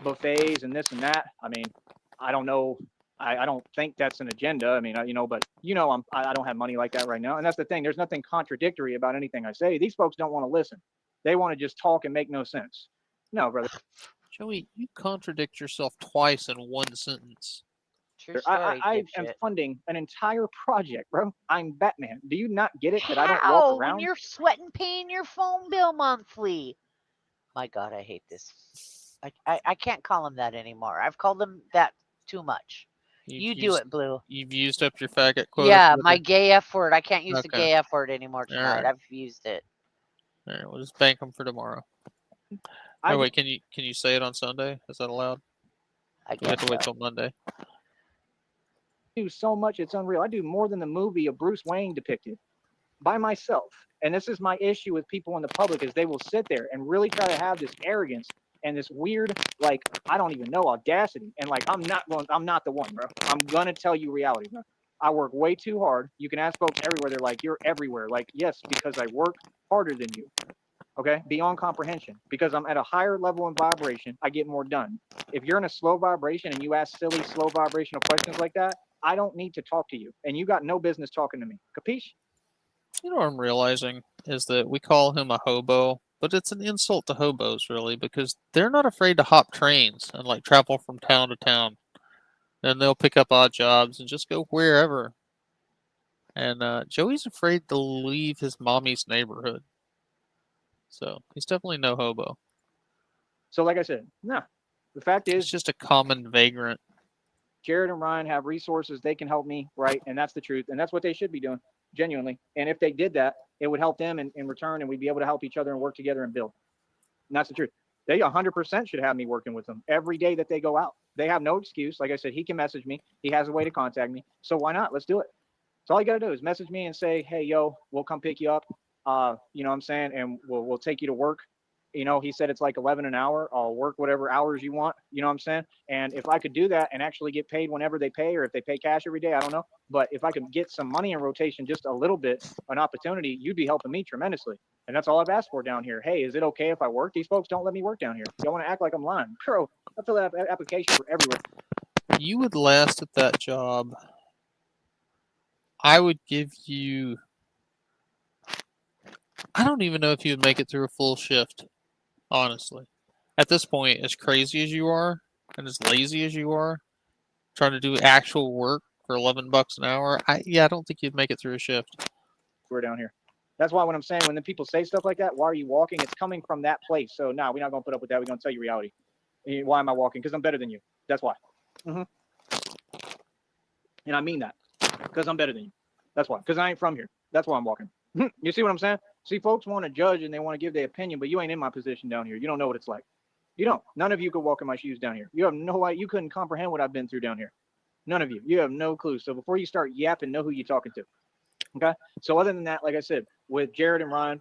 buffets and this and that, I mean, I don't know. I don't think that's an agenda. I mean, but I don't have money like that right now. And that's the thing. There's nothing contradictory about anything I say. These folks don't want to listen. They want to just talk and make no sense. No, brother. Joey, you contradict yourself twice in one sentence. True story, I am dipshit. funding an entire project, bro. I'm Batman. Do you not get it that I don't walk How? When around? you're sweating paying your phone bill monthly. My God, I hate this. I can't call him that anymore. I've called him that too much. You do it, Blue. You've used up your faggot quota Yeah, for the my day? gay F word. I can't use the Okay. gay F word anymore All tonight. right. I've used it. All right. We'll just bank them for tomorrow. I Oh wait, can you say it on Sunday? Is that allowed? I Do we have guess to wait so. till Monday? do so much, it's unreal. I do more than the movie of Bruce Wayne depicted by myself. And this is my issue with people in the public is they will sit there and really try to have this arrogance and this weird, like, I don't even know, audacity. And like, I'm not the one, bro. I'm gonna tell you reality, bro. I work way too hard. You can ask folks everywhere. They're like, you're everywhere. Like, yes, because I work harder than you. Okay, beyond comprehension. Because I'm at a higher level in vibration, I get more done. If you're in a slow vibration and you ask silly, slow vibrational questions like that, I don't need to talk to you. And you got no business talking to me. Capiche? You know what I'm realizing is that we call him a hobo, but it's an insult to hobos, really, because they're not afraid to hop trains and like travel from town to town, and they'll pick up odd jobs and just go wherever. And Joey's afraid to leave his mommy's neighborhood, so he's definitely no hobo. So, like I said, no. The fact He's is, just a common vagrant. Jared and Ryan have resources. They can help me, right? And that's the truth. And that's what they should be doing, genuinely. And if they did that, it would help them in return, and we'd be able to help each other and work together and build. And that's the truth. They 100% should have me working with them every day that they go out. They have no excuse. Like I said, he can message me. He has a way to contact me. So why not? Let's do it. So all you got to do is message me and say, hey, yo, we'll come pick you up. You know what I'm saying? And we'll take you to work. You know, he said it's like 11 an hour. I'll work whatever hours you want. You know what I'm saying? And if I could do that and actually get paid whenever they pay, or if they pay cash every day, I don't know. But if I could get some money in rotation, just a little bit, an opportunity, you'd be helping me tremendously. And that's all I've asked for down here. Hey, is it okay if I work? These folks don't let me work down here. Y'all want to act like I'm lying? Bro, I fill out application for everywhere. You would last at that job. I would give you. I don't even know if you would make it through a full shift, honestly. At this point, as crazy as you are and as lazy as you are, trying to do actual work for $11 an hour, I don't think you'd make it through a shift. We're down here. That's why when I'm saying when the people say stuff like that, why are you walking? It's coming from that place. So no, we're not gonna put up with that. We're gonna tell you reality. Why am I walking? Because I'm better than you. That's why. And I mean that. Because I'm better than you. That's why. Because I ain't from here. That's why I'm walking. You see what I'm saying? See, folks want to judge and they want to give their opinion, but you ain't in my position down here. You don't know what it's like. You don't. None of you could walk in my shoes down here. You have no idea. You couldn't comprehend what I've been through down here. None of you. You have no clue. So before you start yapping, know who you're talking to. Okay. So other than that, like I said, with Jared and Ryan,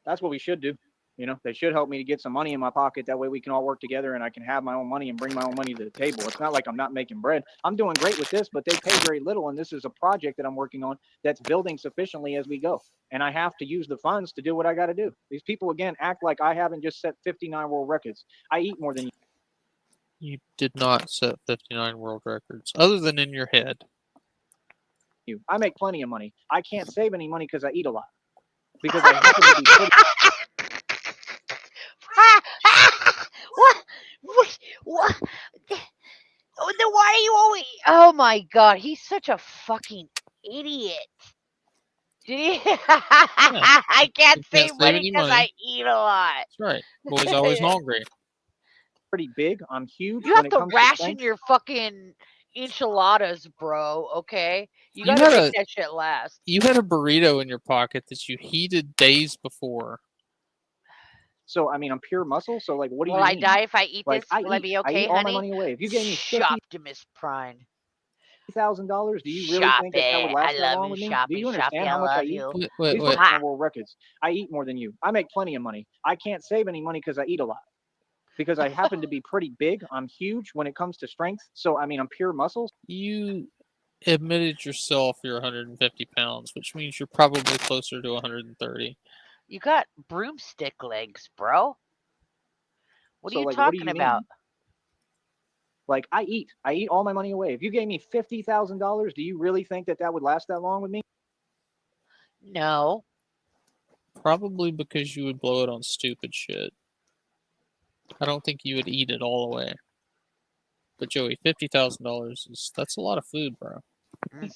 that's what we should do. You know, they should help me to get some money in my pocket. That way we can all work together and I can have my own money and bring my own money to the table. It's not like I'm not making bread. I'm doing great with this, but they pay very little. And this is a project that I'm working on that's building sufficiently as we go. And I have to use the funds to do what I got to do. These people, again, act like I haven't just set 59 world records. I eat more than you. You did not set 59 world records, other than in your head. I make plenty of money. I can't save any money because I eat a lot. Because I happen to be pretty. What? Then why are you always? Oh my God, he's such a fucking idiot. I can't save money any because money. I eat a lot. That's right. Boy's always hungry. Pretty big. I'm huge. You when have it to comes ration strength. your fucking enchiladas, bro. Okay, you You gotta had make a- that shit last. You had a burrito in your pocket that you heated days before. So I mean, I'm pure muscle. So like, what do Will you I mean? die if I eat Like this? Will I be I okay, eat all my honey? money away. If you gave me Optimus Prime. $50,000, do you really Shop think that would it. I last that love long you, with me? Do Shoppy. you Shoppy, understand I how much I love eat? you. Wait. These folks have world records. I eat more than you. I make plenty of money. I can't save any money because I eat a lot. Because I happen to be pretty big. I'm huge when it comes to strength. So I mean, I'm pure muscles. You admitted yourself you're 150 pounds, which means you're probably closer to 130. You got broomstick legs, bro. What are So you like, what do talking you about? mean? Like I eat all my money away. If you gave me $50,000, do you really think that would last that long with me? No. Probably because you would blow it on stupid shit. I don't think you would eat it all away. But Joey, $50,000 that's a lot of food, bro.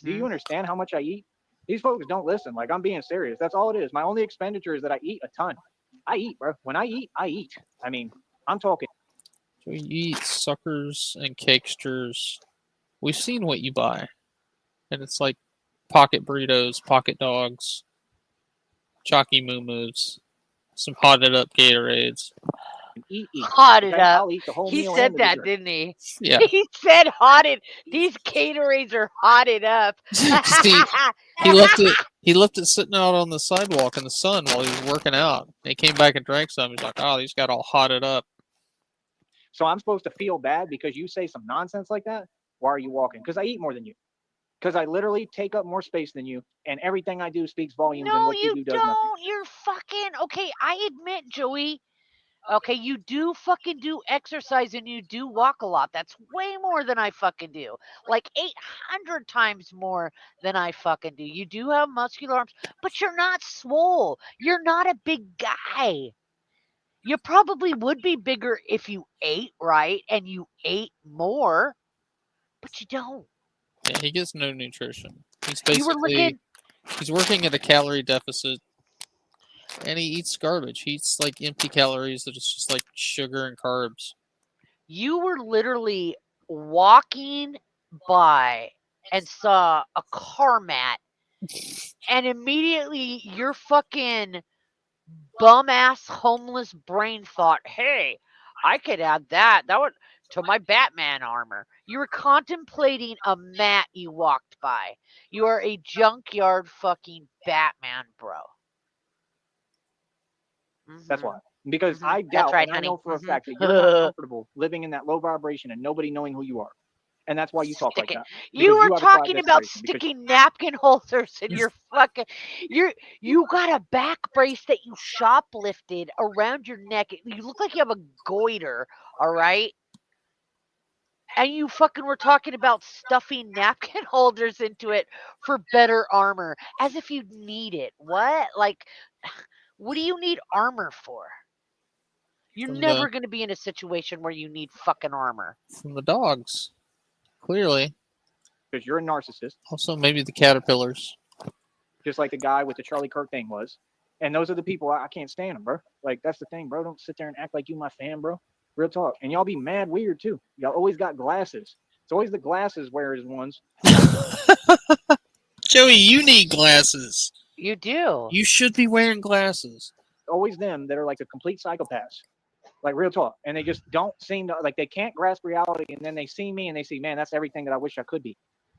Do you understand how much I eat? These folks don't listen. Like, I'm being serious. That's all it is. My only expenditure is that I eat a ton. I eat, bro. When I eat, I eat. I mean, I'm talking. Joey, you eat suckers and cakesters. We've seen what you buy, and it's like pocket burritos, pocket dogs, chalky moo moves, some hotted up Gatorades. Eat. Hotted Okay? up. I'll eat the whole He meal said and the that, dessert. didn't he? Yeah. He said hotted. These Gatorades are hotted up. See, he left it sitting out on the sidewalk in the sun while he was working out. He came back and drank some. He's like, oh, these got all hotted up. So I'm supposed to feel bad because you say some nonsense like that? Why are you walking? Because I eat more than you. Because I literally take up more space than you, and everything I do speaks volumes, and No, what you do does don't. nothing. You're fucking okay. I admit, Joey. Okay, you do fucking do exercise and you do walk a lot. That's way more than I fucking do. Like 800 times more than I fucking do. You do have muscular arms, but you're not swole. You're not a big guy. You probably would be bigger if you ate right and you ate more, but you don't. Yeah, he gets no nutrition. He's You were looking. he's working at a calorie deficit, and he eats garbage. He eats like empty calories that is just like sugar and carbs. You were literally walking by and saw a car mat, and immediately your fucking bum ass homeless brain thought, hey, I could add that. That would to my Batman armor. You were contemplating a mat you walked by. You are a junkyard fucking Batman, bro. That's why. Because I That's doubt, right, and I honey. know for a fact that you're not comfortable living in that low vibration and nobody knowing who you are. And that's why you talk like Sticking. that. You Because were you have a quiet talking about desperation. Because sticking napkin holders in your fucking. You got a back brace that you shoplifted around your neck. You look like you have a goiter. All right. And you fucking were talking about stuffing napkin holders into it for better armor, as if you'd need it. What? Like, what do you need armor for? You're From never going to be in a situation where you need fucking armor. From the dogs, clearly. because you're a narcissist, Also, maybe the caterpillars. just like the guy with the Charlie Kirk thing was. And those are the people I can't stand them, bro. Like, that's the thing, bro. Don't sit there and act like you my fan, bro. Real talk. And y'all be mad weird, too. Y'all always got glasses. It's always the glasses wearers ones. Joey, you need glasses. You do. You should be wearing glasses. Always them that are like the complete psychopaths. Like, real talk. And they just don't seem to, like, they can't grasp reality. And then they see me and they see, man, that's everything that I wish I could be.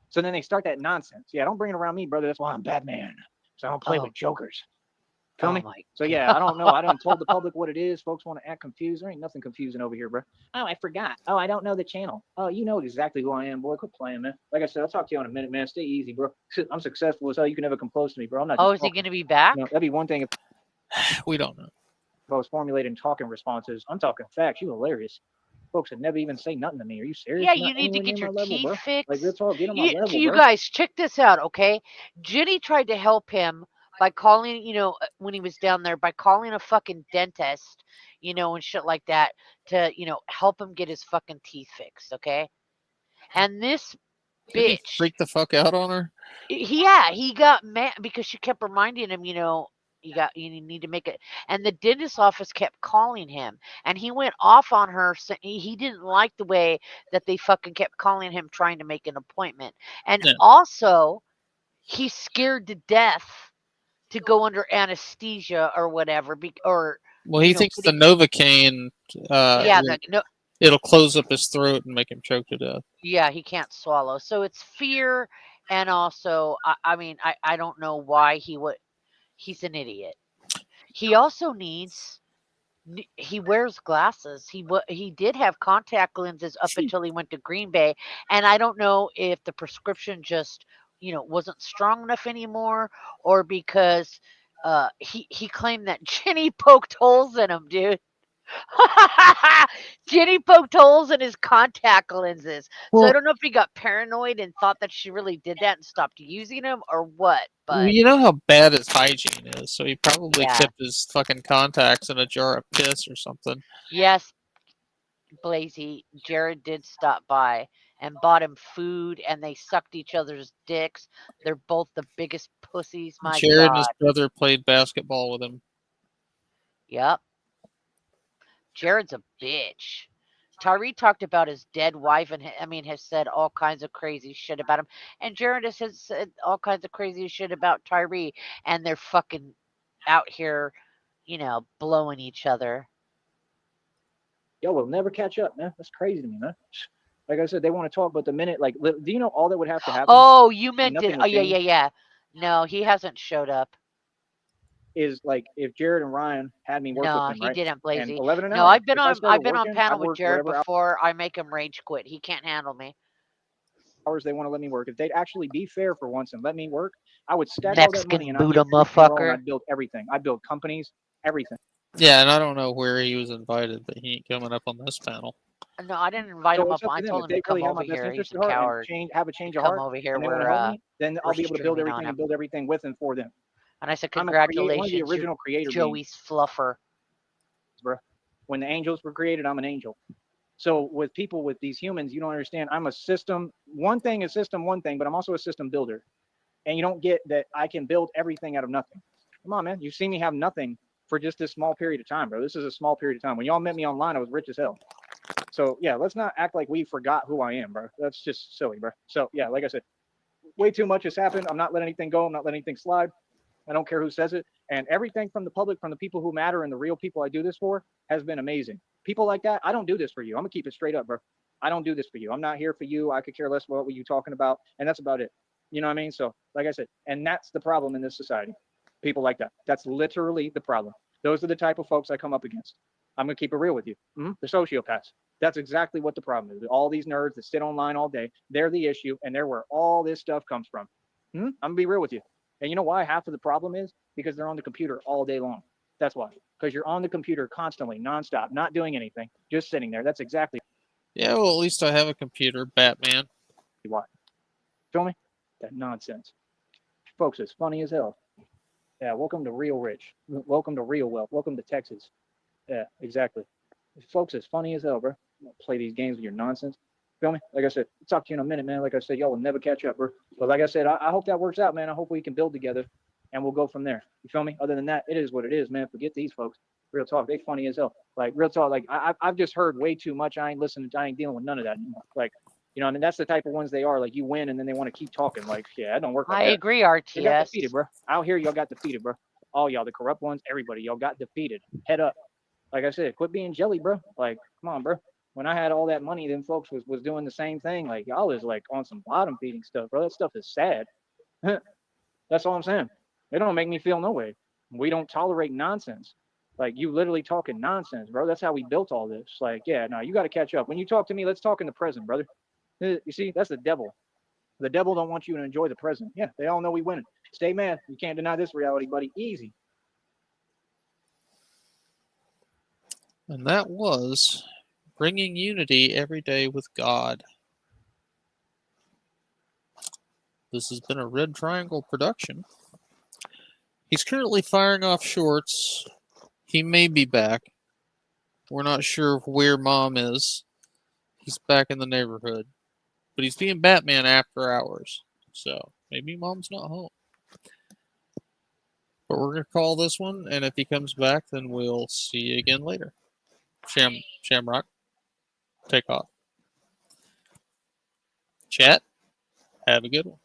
So then they start that nonsense. Yeah, don't bring it around me, brother. That's why I'm Batman. So I don't play with jokers. Feel me? So yeah, I don't know. I done told the public what it is. Folks want to act confused. There ain't nothing confusing over here, bro. Oh, I forgot. Oh, I don't know the channel. Oh, you know exactly who I am, boy. Quit playing, man. Like I said, I'll talk to you in a minute, man. Stay easy, bro. I'm successful as hell. You can never come close to me, bro. I'm not. Oh, is he going to be back? You know, that'd be one thing if We don't know. I was formulating talking responses. I'm talking facts. You hilarious. Folks would never even say nothing to me. Are you serious? Yeah, You're you not need to anywhere get near your my level, teeth bro. fixed. Like, real talk, get on my level, You bro. guys, check this out, okay? Jenny tried to help him by calling, when he was down there, by calling a fucking dentist, and shit like that to, help him get his fucking teeth fixed, okay? And this Did he bitch, freak the fuck out on her? yeah, he got mad because she kept reminding him, you need to make it. And the dentist office kept calling him, and he went off on her. He didn't like the way that they fucking kept calling him, trying to make an appointment. And Yeah. also, he's scared to death to go under anesthesia or whatever. Well, he thinks the Novocaine. Yeah, it'll close up his throat and make him choke to death. Yeah, he can't swallow. So it's fear, and also, I don't know why he would. He's an idiot. He also needs. He wears glasses. He did have contact lenses up until he went to Green Bay, and I don't know if the prescription just wasn't strong enough anymore, or because he claimed that Jenny poked holes in him, dude. Jenny poked holes in his contact lenses. So I don't know if he got paranoid and thought that she really did that and stopped using them or what. But you know how bad his hygiene is, so he probably Yeah. kept his fucking contacts in a jar of piss or something. yes, Blazy, Jared did stop by and bought him food, and they sucked each other's dicks. They're both the biggest pussies. My Jared and God. his brother played basketball with him. Yep. Jared's a bitch. Tyree talked about his dead wife and has said all kinds of crazy shit about him. And Jared has said all kinds of crazy shit about Tyree, and they're fucking out here, blowing each other. Yo, we'll never catch up, man. That's crazy to me, man. Like I said, they want to talk, but the minute, like, do you know all that would have to happen? Oh, you meant nothing it. would Oh, yeah, change? yeah, yeah. No, he hasn't showed up. Is like if Jared and Ryan had me work with No, them, he right? didn't, And Blazy. 11 an No, hour. I've been If I on started I've been on working, I panel with worked Jared whatever before. I make him rage quit. He can't handle me. hours they want to let me work. If they'd actually be fair for once and let me work, I would stack all that money Mexican and I'd Buddha get free payroll and motherfucker. I'd build everything. I'd build companies, everything. Yeah, and I don't know where he was invited, but he ain't coming up on this panel. No, I didn't invite him So up. it's up I to them. told If him to they come really have over my best here. He's interest a at heart and coward. have a change of Come heart, over here. and they want to help me, then We're I'll be able to build streaming on everything and him. build everything with and for them. And I said, I'm one of the congratulations, you're original creator beings, Joey's fluffer. bro. When the angels were created, I'm an angel. So with people, with these humans, you don't understand. I'm a system. One thing is system, one thing, but I'm also a system builder. And you don't get that I can build everything out of nothing. Come on, man. You've seen me have nothing for just this small period of time, bro. This is a small period of time. When y'all met me online, I was rich as hell. So yeah, let's not act like we forgot who I am, bro. That's just silly, bro. So yeah, like I said, way too much has happened. I'm not letting anything go. I'm not letting anything slide. I don't care who says it. And everything from the public, from the people who matter and the real people I do this for has been amazing. People like that, I don't do this for you. I'm going to keep it straight up, bro. I don't do this for you. I'm not here for you. I could care less about what you're talking about. And that's about it. You know what I mean? So, like I said, and that's the problem in this society. People like that. That's literally the problem. Those are the type of folks I come up against. I'm going to keep it real with you. The sociopaths. That's exactly what the problem is. All these nerds that sit online all day, they're the issue, and they're where all this stuff comes from. I'm going to be real with you. And you know why half of the problem is? Because they're on the computer all day long. That's why. Because you're on the computer constantly, nonstop, not doing anything, just sitting there. That's exactly Yeah, well, at least I have a computer, Batman. why. Feel me? That nonsense. Folks, it's funny as hell. Yeah, welcome to Real Rich. Welcome to Real Wealth. Welcome to Texas. Yeah, exactly. Folks, it's funny as hell, bro. Don't play these games with your nonsense. Feel me? Like I said, I'll talk to you in a minute, man. Like I said, y'all will never catch up, bro. But like I said, I hope that works out, man. I hope we can build together and we'll go from there. You feel me? Other than that, it is what it is, man. Forget these folks. Real talk. They funny as hell. Like, real talk. Like, I've just heard way too much. I ain't listening. I ain't dealing with none of that anymore. Like, you know, I mean, that's the type of ones they are. Like, you win and then they want to keep talking. Like, yeah, that don't work like I that. agree, You got defeated, RTS. bro. Out here, y'all got defeated, bro. All y'all, the corrupt ones, everybody, y'all got defeated. Head up. Like I said, quit being jelly, bro. Like, come on, bro. When I had all that money, then folks was doing the same thing. Like, y'all is like on some bottom feeding stuff, bro. That stuff is sad. That's all I'm saying. It don't make me feel no way. We don't tolerate nonsense. Like, you literally talking nonsense, bro. That's how we built all this. Like, yeah, no, you got to catch up. When you talk to me, let's talk in the present, brother. You see, that's the devil. The devil don't want you to enjoy the present. Yeah, they all know we winning. Stay mad. You can't deny this reality, buddy. Easy. And that was bringing unity every day with God. This has been a Red Triangle production. He's currently firing off shorts. He may be back. We're not sure where Mom is. He's back in the neighborhood. But he's being Batman after hours. So maybe Mom's not home. But we're going to call this one, and if he comes back, then we'll see you again later. Shamrock, take off. Chat, have a good one.